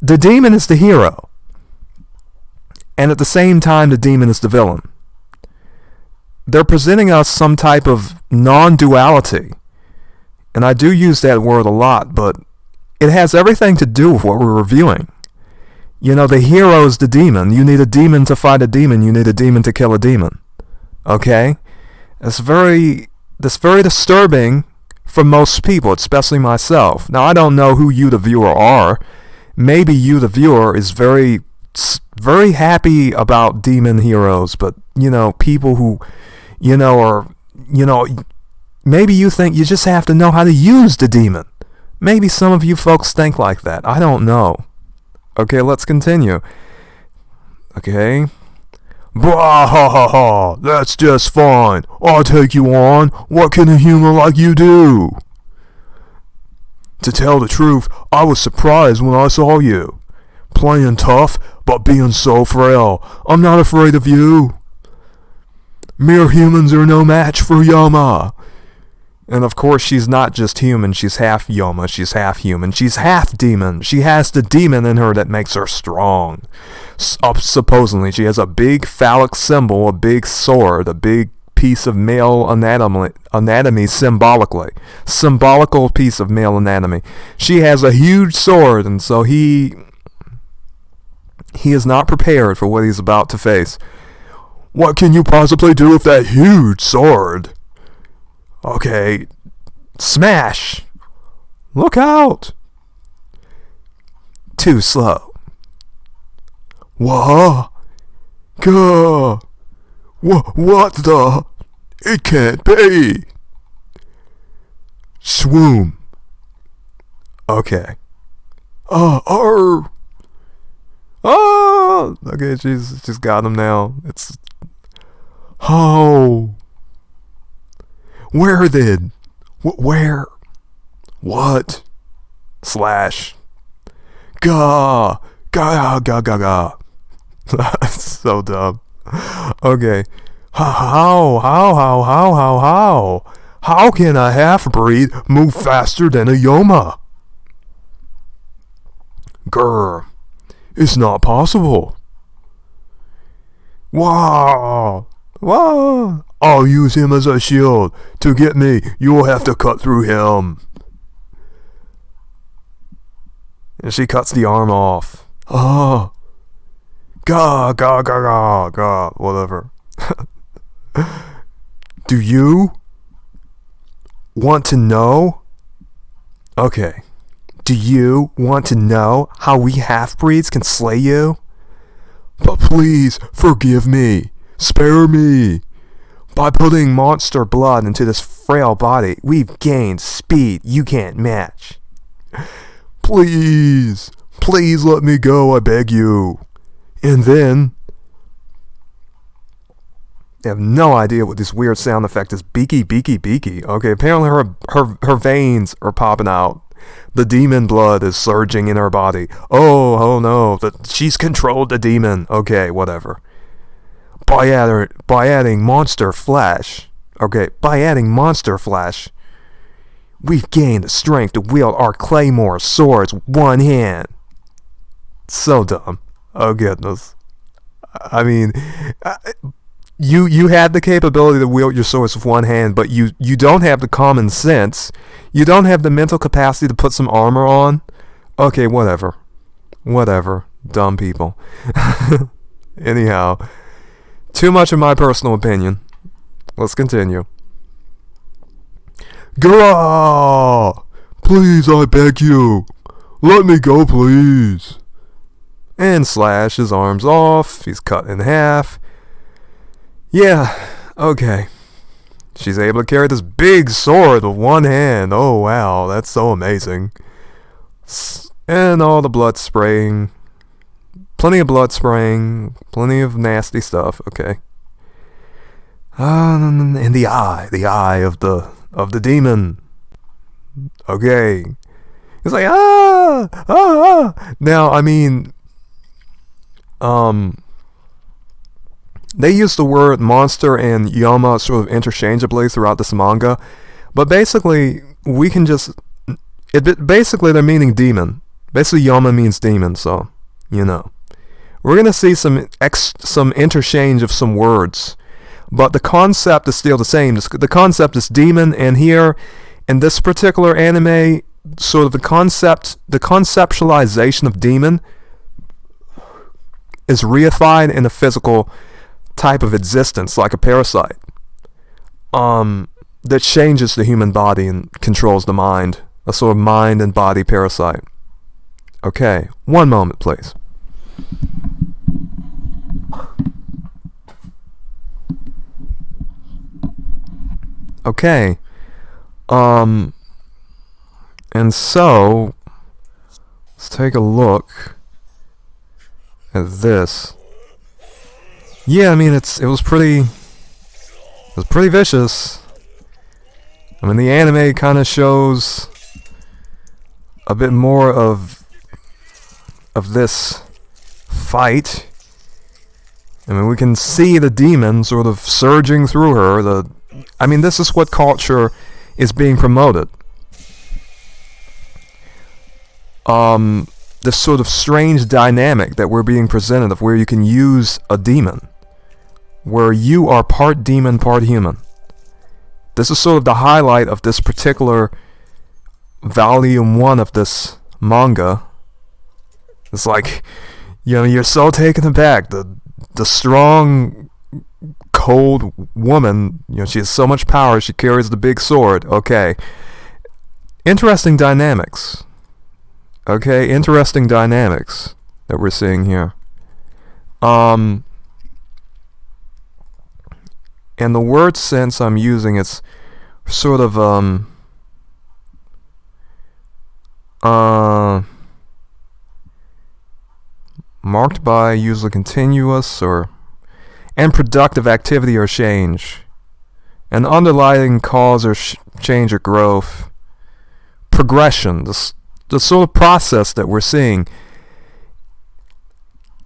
The demon is the hero, and at the same time, the demon is the villain. They're presenting us some type of non-duality, and I do use that word a lot, but it has everything to do with what we're reviewing. The hero is the demon. You need a demon to fight a demon. You need a demon to kill a demon. Okay? That's very disturbing for most people, especially myself. Now, I don't know who you, the viewer, are. Maybe you, the viewer, is very very happy about demon heroes, but, people who, are, maybe you think you just have to know how to use the demon. Maybe some of you folks think like that. I don't know. Okay, let's continue. Okay. Bah ha ha ha, that's just fine. I'll take you on. What can a human like you do? To tell the truth, I was surprised when I saw you. Playing tough, but being so frail. I'm not afraid of you. Mere humans are no match for Yoma. And of course, she's not just human, she's half Yoma, she's half human, she's half demon. She has the demon in her that makes her strong. Supposedly, she has a big phallic symbol, a big sword, a big piece of male anatomy symbolically. Symbolical piece of male anatomy. She has a huge sword, and so he is not prepared for what he's about to face. What can you possibly do with that huge sword? Okay, smash! Look out! Too slow. What? Gah! What the? It can't be! Swoon. Okay. Okay, she's got him now. It's... Oh... Where then? Where? What? Slash. Gah! Gah! Gah! Gah! Gah! That's so dumb. Okay. How? How can a half-breed move faster than a Yoma? Grr. It's not possible. Wow! Wow! I'll use him as a shield. To get me, you will have to cut through him. And she cuts the arm off. Oh. Gah, gah, gah, gah, gah, whatever. Do you want to know? Okay. Do you want to know how we half-breeds can slay you? But please, forgive me. Spare me. By putting monster blood into this frail body, we've gained speed you can't match. Please let me go, I beg you. And then... I have no idea what this weird sound effect is. Beaky, beaky, beaky. Okay, apparently her veins are popping out. The demon blood is surging in her body. Oh no, she's controlled the demon. Okay, whatever. By adding monster flesh, we've gained the strength to wield our Claymore swords with one hand. So dumb. Oh goodness. I mean, you had the capability to wield your swords with one hand, but you don't have the common sense. You don't have the mental capacity to put some armor on. Okay, whatever. Dumb people. Anyhow. Too much of my personal opinion. Let's continue. Grah! Please, I beg you. Let me go, please. And slash his arms off. He's cut in half. Yeah, okay. She's able to carry this big sword with one hand. Oh, wow, that's so amazing. And all the blood spraying. Plenty of blood spraying, plenty of nasty stuff. Okay. And the eye of the demon. Okay. It's like Now, I mean, they use the word monster and Yoma sort of interchangeably throughout this manga, but basically we can just basically they're meaning demon. Basically, Yoma means demon, so you know. We're going to see some interchange of some words, but the concept is still the same. The concept is demon, and here, in this particular anime, sort of the conceptualization of demon is reified in a physical type of existence, like a parasite, that changes the human body and controls the mind. A sort of mind and body parasite. Okay, one moment, please. Okay. And so let's take a look at this. Yeah, I mean it was pretty vicious. I mean, the anime kind of shows a bit more of this fight. I mean, we can see the demon sort of surging through her. I mean, this is what culture is being promoted. This sort of strange dynamic that we're being presented of, where you can use a demon, where you are part demon, part human. This is sort of the highlight of this particular volume 1 of this manga. It's like, you're so taken aback. The strong, cold woman, she has so much power, she carries the big sword. Okay. Interesting dynamics. Okay, interesting dynamics that we're seeing here. And the word sense I'm using, it's sort of marked by usually continuous and productive activity or change, an underlying cause or change or growth, progression. The sort of process that we're seeing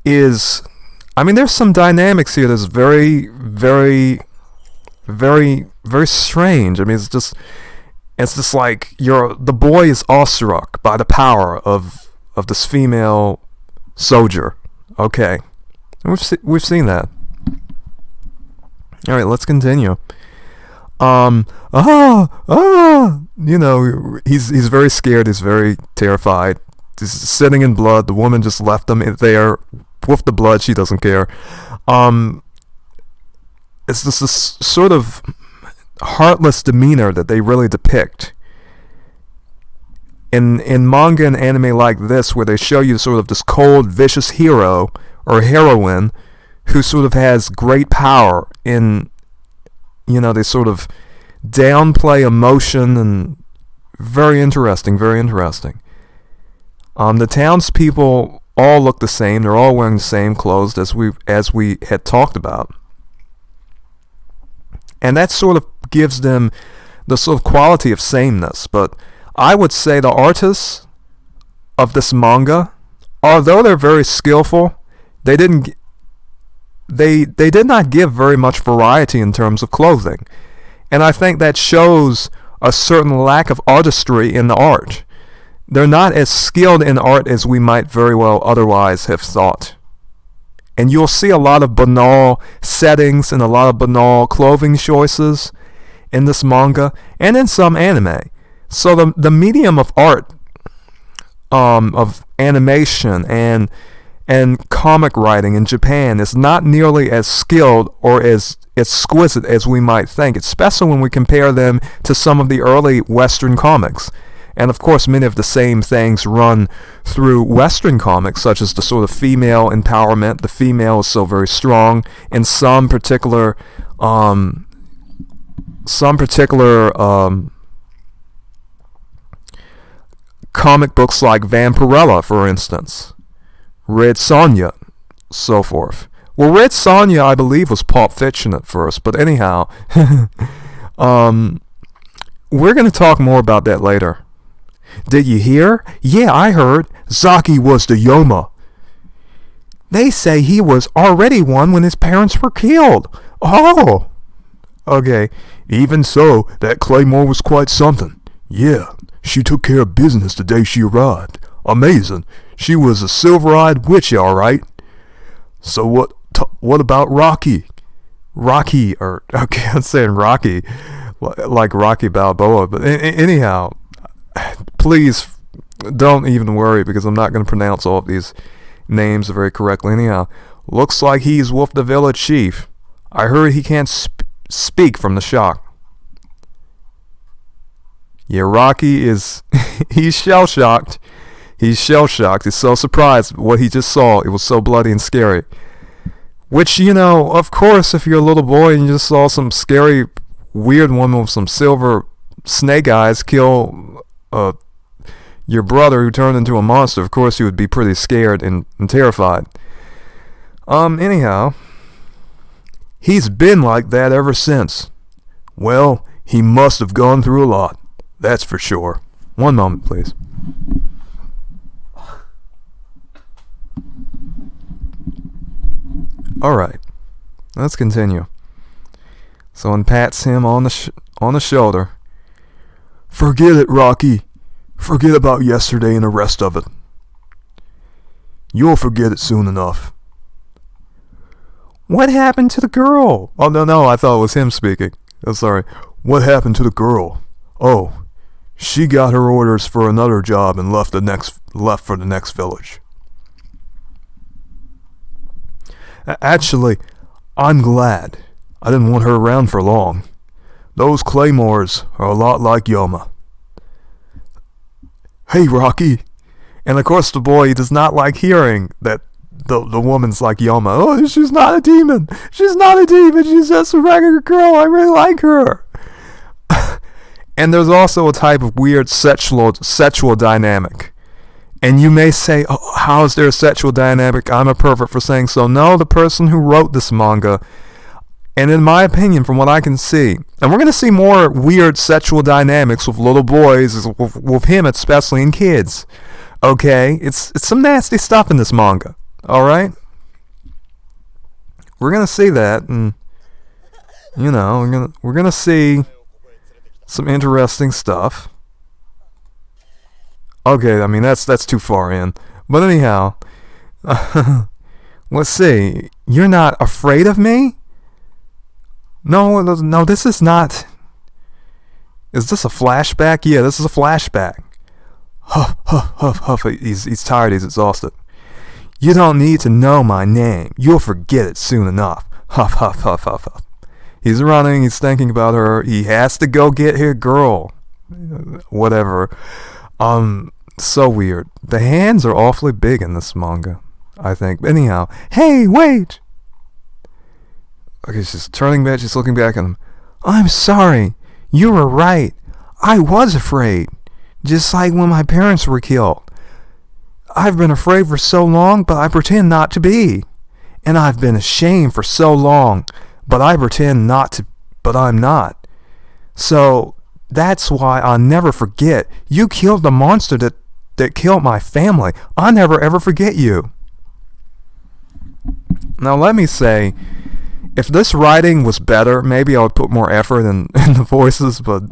is, I mean, there's some dynamics here that's very, very, very, very strange. I mean, it's just like the boy is awestruck by the power of this female soldier. Okay, we've seen that. All right, let's continue. He's very scared. He's very terrified. He's sitting in blood. The woman just left him there with the blood. She doesn't care. It's just this sort of heartless demeanor that they really depict in manga and anime like this, where they show you sort of this cold, vicious hero or heroine who sort of has great power in, they sort of downplay emotion, and very interesting, very interesting. The townspeople all look the same. They're all wearing the same clothes as we had talked about. And that sort of gives them the sort of quality of sameness. But I would say the artists of this manga, although they're very skillful, they did not give very much variety in terms of clothing. And I think that shows a certain lack of artistry in the art. They're not as skilled in art as we might very well otherwise have thought. And you'll see a lot of banal settings and a lot of banal clothing choices in this manga and in some anime. So the medium of art, of animation and comic writing in Japan is not nearly as skilled or as exquisite as we might think, especially when we compare them to some of the early Western comics. And of course, many of the same things run through Western comics, such as the sort of female empowerment. The female is so very strong in some particular comic books like Vampirella, for instance, Red Sonja, so forth. Well, Red Sonja, I believe, was Pulp Fiction at first, but anyhow, we're going to talk more about that later. Did you hear? Yeah, I heard. Zaki was the Yoma. They say he was already one when his parents were killed. Oh! Okay, even so, that Claymore was quite something. Yeah, she took care of business the day she arrived. Amazing. She was a silver-eyed witch, all right. So what about Rocky? Okay, I'm saying Rocky, like Rocky Balboa. But anyhow, please don't even worry, because I'm not going to pronounce all of these names very correctly. Anyhow, looks like he's with the village chief. I heard he can't speak from the shock. Yeah, Rocky is... he's shell-shocked. He's shell-shocked. He's so surprised at what he just saw. It was so bloody and scary. Which, of course, if you're a little boy and you just saw some scary weird woman with some silver snake eyes kill your brother who turned into a monster, of course you would be pretty scared and terrified. Anyhow, he's been like that ever since. Well, he must have gone through a lot, that's for sure. One moment, please. Alright, let's continue. Someone pats him on the shoulder. Forget it, Rocky. Forget about yesterday and the rest of it. You'll forget it soon enough. What happened to the girl? Oh, no, I thought it was him speaking. Oh, sorry. What happened to the girl? Oh, she got her orders for another job and left for the next village. Actually, I'm glad. I didn't want her around for long. Those claymores are a lot like Yoma. Hey, Rocky. And of course the boy, he does not like hearing that the woman's like Yoma. Oh, she's not a demon. She's not a demon. She's just a regular girl. I really like her. And there's also a type of weird sexual dynamic. And you may say, oh, how is there a sexual dynamic? I'm a pervert for saying so. No, the person who wrote this manga, and in my opinion, from what I can see, and we're going to see more weird sexual dynamics with little boys, with him especially, and kids. Okay? It's some nasty stuff in this manga. Alright? We're going to see that, and, you know, we're gonna see some interesting stuff. Okay, I mean, that's too far in. But anyhow, let's see. You're not afraid of me? No, this is not... Is this a flashback? Yeah, this is a flashback. Huff, huff, huff, huff. He's tired, he's exhausted. You don't need to know my name. You'll forget it soon enough. Huff, huff, huff, huff, huff. He's running, he's thinking about her. He has to go get her girl. Whatever. So weird. The hands are awfully big in this manga, I think. Anyhow, hey, wait! Okay, she's turning back, she's looking back at him. I'm sorry. You were right. I was afraid. Just like when my parents were killed. I've been afraid for so long, but I pretend not to be. And I've been ashamed for so long, but I pretend not to, but I'm not. So, that's why I'll never forget. You killed the monster that killed my family. I'll never ever forget you. Now let me say, if this writing was better, maybe I would put more effort in the voices, but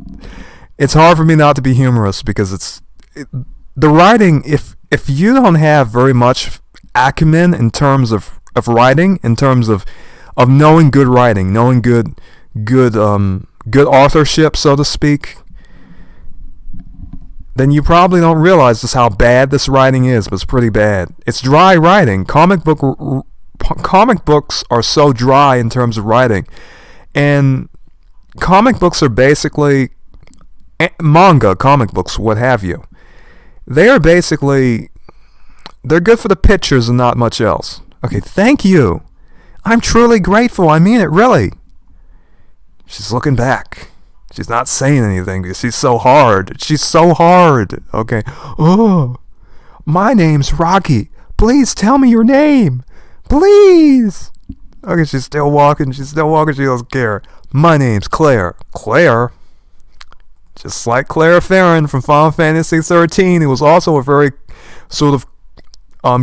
it's hard for me not to be humorous because the writing, if you don't have very much acumen in terms of writing, in terms of knowing good writing, knowing good authorship, so to speak, then you probably don't realize just how bad this writing is, but it's pretty bad. It's dry writing. Comic books are so dry in terms of writing. And comic books are basically manga, comic books, what have you. They are basically, they're good for the pictures and not much else. Okay, thank you. I'm truly grateful. I mean it, really. She's looking back. She's not saying anything because she's so hard. She's so hard. Okay. Oh, my name's Rocky. Please tell me your name. Please. Okay, she's still walking. She doesn't care. My name's Claire. Claire? Just like Claire Farron from Final Fantasy 13, who was also a very sort of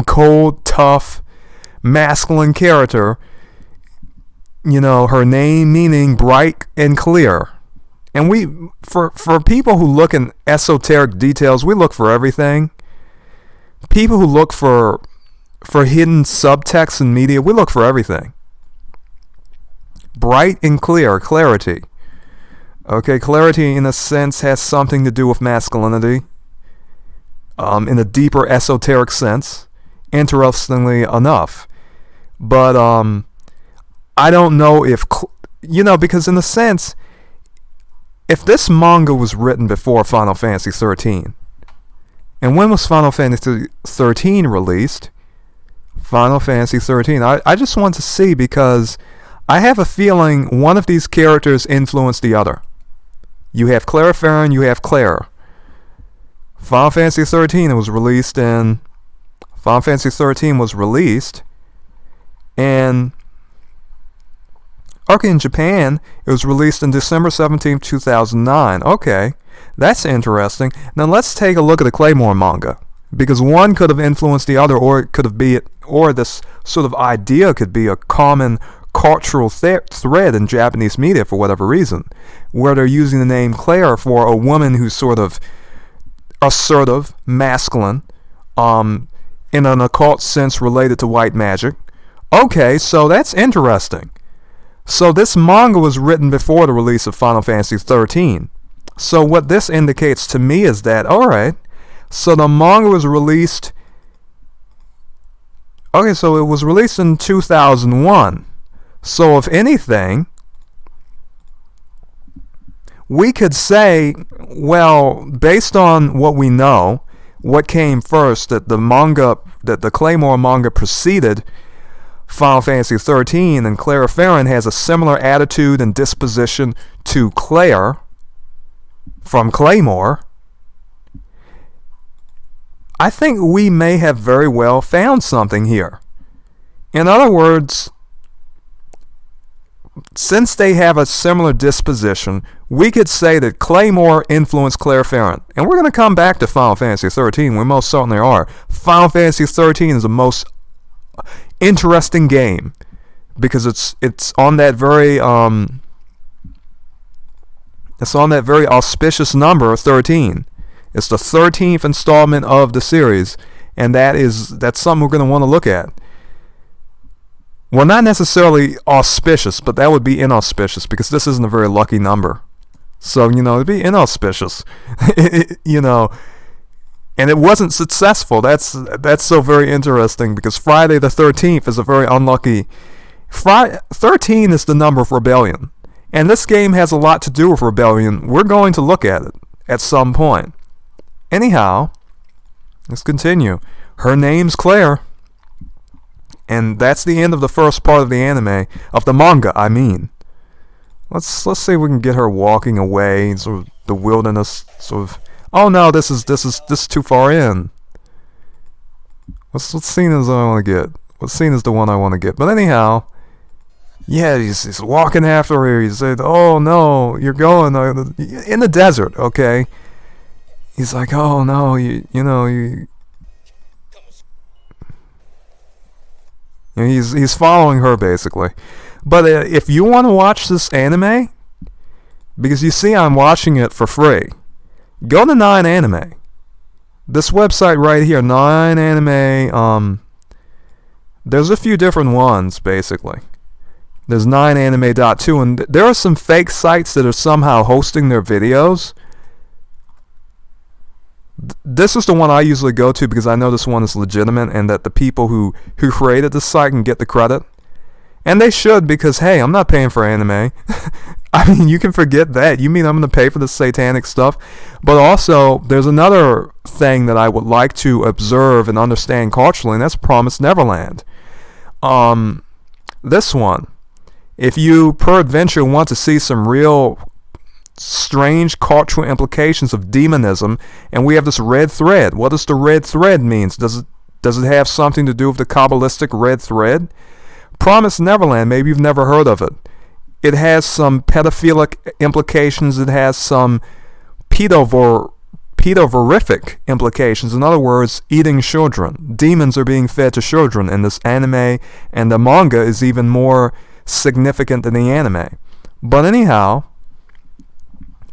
cold, tough, masculine character. You know, her name meaning bright and clear. And we, for people who look in esoteric details, we look for everything. People who look for hidden subtext in media, we look for everything. Bright and clear, clarity. Okay, clarity in a sense has something to do with masculinity. In a deeper esoteric sense, interestingly enough. But I don't know if, because in a sense, if this manga was written before Final Fantasy 13, and when was Final Fantasy 13 released? Final Fantasy 13. I just want to see, because I have a feeling one of these characters influenced the other. You have Clara Farron, you have Claire. Final Fantasy 13 was released in in Japan, it was released in December 17th, 2009. Okay, that's interesting. Now let's take a look at the Claymore manga, because one could have influenced the other, or it could have or this sort of idea could be a common cultural thread in Japanese media for whatever reason, where they're using the name Claire for a woman who's sort of assertive, masculine, in an occult sense related to white magic. Okay, so that's interesting. So this manga was written before the release of Final Fantasy 13. So what this indicates to me is that, alright, so the manga was released... Okay, so it was released in 2001. So if anything, we could say, well, based on what we know, what came first, that the Claymore manga preceded Final Fantasy 13, and Clara Farron has a similar attitude and disposition to Claire from Claymore. I think we may have very well found something here. In other words, since they have a similar disposition, we could say that Claymore influenced Clara Farron. And we're going to come back to Final Fantasy 13. We most certainly are. Final Fantasy 13 is the most interesting game because it's on that very auspicious number 13. It's the 13th installment of the series, and that's something we're going to want to look at. Well, not necessarily auspicious, but that would be inauspicious because this isn't a very lucky number. So, it'd be inauspicious. And it wasn't successful. That's so very interesting because Friday the 13th is a very unlucky... 13 is the number of rebellion. And this game has a lot to do with rebellion. We're going to look at it at some point. Anyhow, let's continue. Her name's Claire. And that's the end of the first part of the anime. Of the manga, I mean. Let's see if we can get her walking away, sort of the wilderness, sort of... Oh no, this is too far in. What scene is I want to get? What scene is the one I want to get? But anyhow, yeah, he's walking after her. He said, "Oh no, you're going in the desert." Okay. He's like, "Oh no, he's following her basically. But if you want to watch this anime, because you see I'm watching it for free, go to 9anime. This website right here, 9anime, there's a few different ones, basically. There's 9anime.2, and there are some fake sites that are somehow hosting their videos. This is the one I usually go to because I know this one is legitimate and that the people who created the site can get the credit. And they should, because, hey, I'm not paying for anime. I mean, you can forget that. You mean I'm going to pay for the satanic stuff? But also, there's another thing that I would like to observe and understand culturally, and that's Promised Neverland. This one. If you, peradventure, want to see some real strange cultural implications of demonism, and we have this red thread. What does the red thread mean? Does it have something to do with the Kabbalistic red thread? Promised Neverland, maybe you've never heard of it. It has some pedophilic implications. It has some pedovorific implications. In other words, eating children. Demons are being fed to children in this anime, and the manga is even more significant than the anime. But anyhow,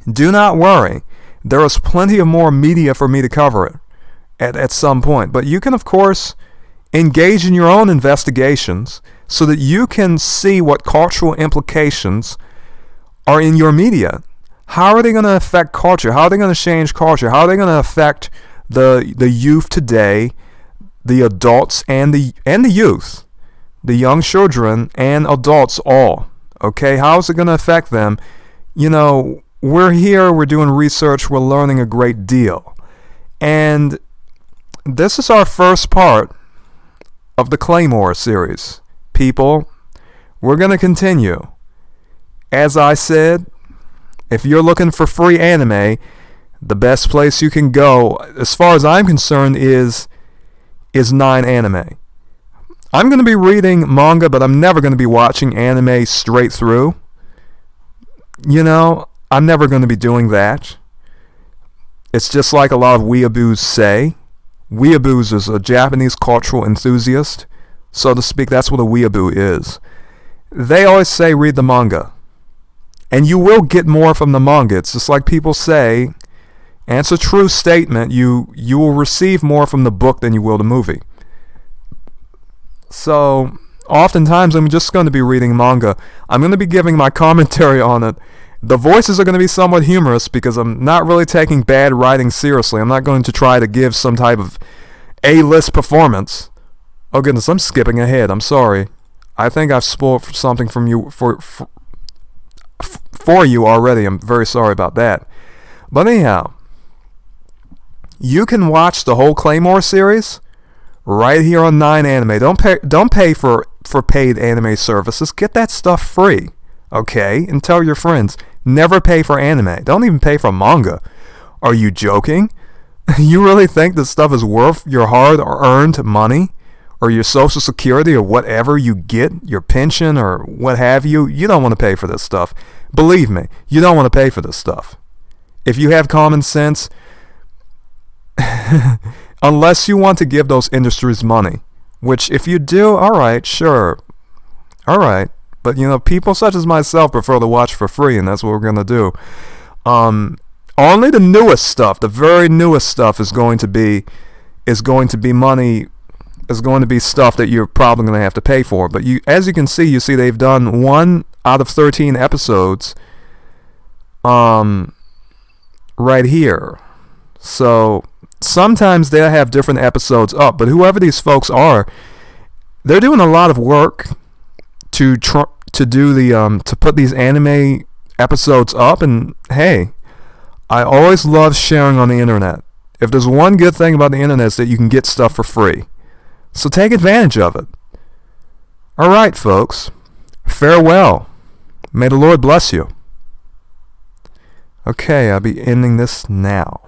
do not worry. There is plenty of more media for me to cover it at some point. But you can, of course, engage in your own investigations so that you can see what cultural implications are in your media. How are they going to affect culture? How are they going to change culture? How are they going to affect the youth today, the adults and the youth, the young children and adults all? Okay, how is it going to affect them? We're here, we're doing research, we're learning a great deal. And this is our first part of the Claymore series. People, we're going to continue. As I said, if you're looking for free anime, the best place you can go, as far as I'm concerned, is 9 Anime. I'm going to be reading manga, but I'm never going to be watching anime straight through. You know, I'm never going to be doing that. It's just like a lot of weeaboos say. Weeaboos is a Japanese cultural enthusiast, so to speak. That's what a weeaboo is. They always say read the manga. And you will get more from the manga. It's just like people say, and it's a true statement, you will receive more from the book than you will the movie. So, oftentimes I'm just going to be reading manga. I'm going to be giving my commentary on it. The voices are going to be somewhat humorous because I'm not really taking bad writing seriously. I'm not going to try to give some type of A-list performance. Oh goodness, I'm skipping ahead. I'm sorry. I think I've spoiled something from you for you already. I'm very sorry about that. But anyhow, you can watch the whole Claymore series right here on 9 Anime. Don't pay for paid anime services. Get that stuff free, okay? And tell your friends, never pay for anime. Don't even pay for manga. Are you joking? You really think this stuff is worth your hard-earned money? Or your social security, or whatever you get, your pension, or what have you? You don't want to pay for this stuff. Believe me, you don't want to pay for this stuff. If you have common sense, unless you want to give those industries money, which if you do, alright, sure. Alright. But you know, people such as myself prefer to watch for free, and that's what we're going to do. Only the newest stuff, the very newest stuff is going to be money, is going to be stuff that you're probably going to have to pay for. But as you can see, they've done 1 out of 13 episodes right here. So sometimes they'll have different episodes up, but whoever these folks are, they're doing a lot of work to put these anime episodes up. And hey, I always love sharing on the internet. If there's one good thing about the internet, is that you can get stuff for free. So take advantage of it. Alright, folks. Farewell. May the Lord bless you. Okay, I'll be ending this now.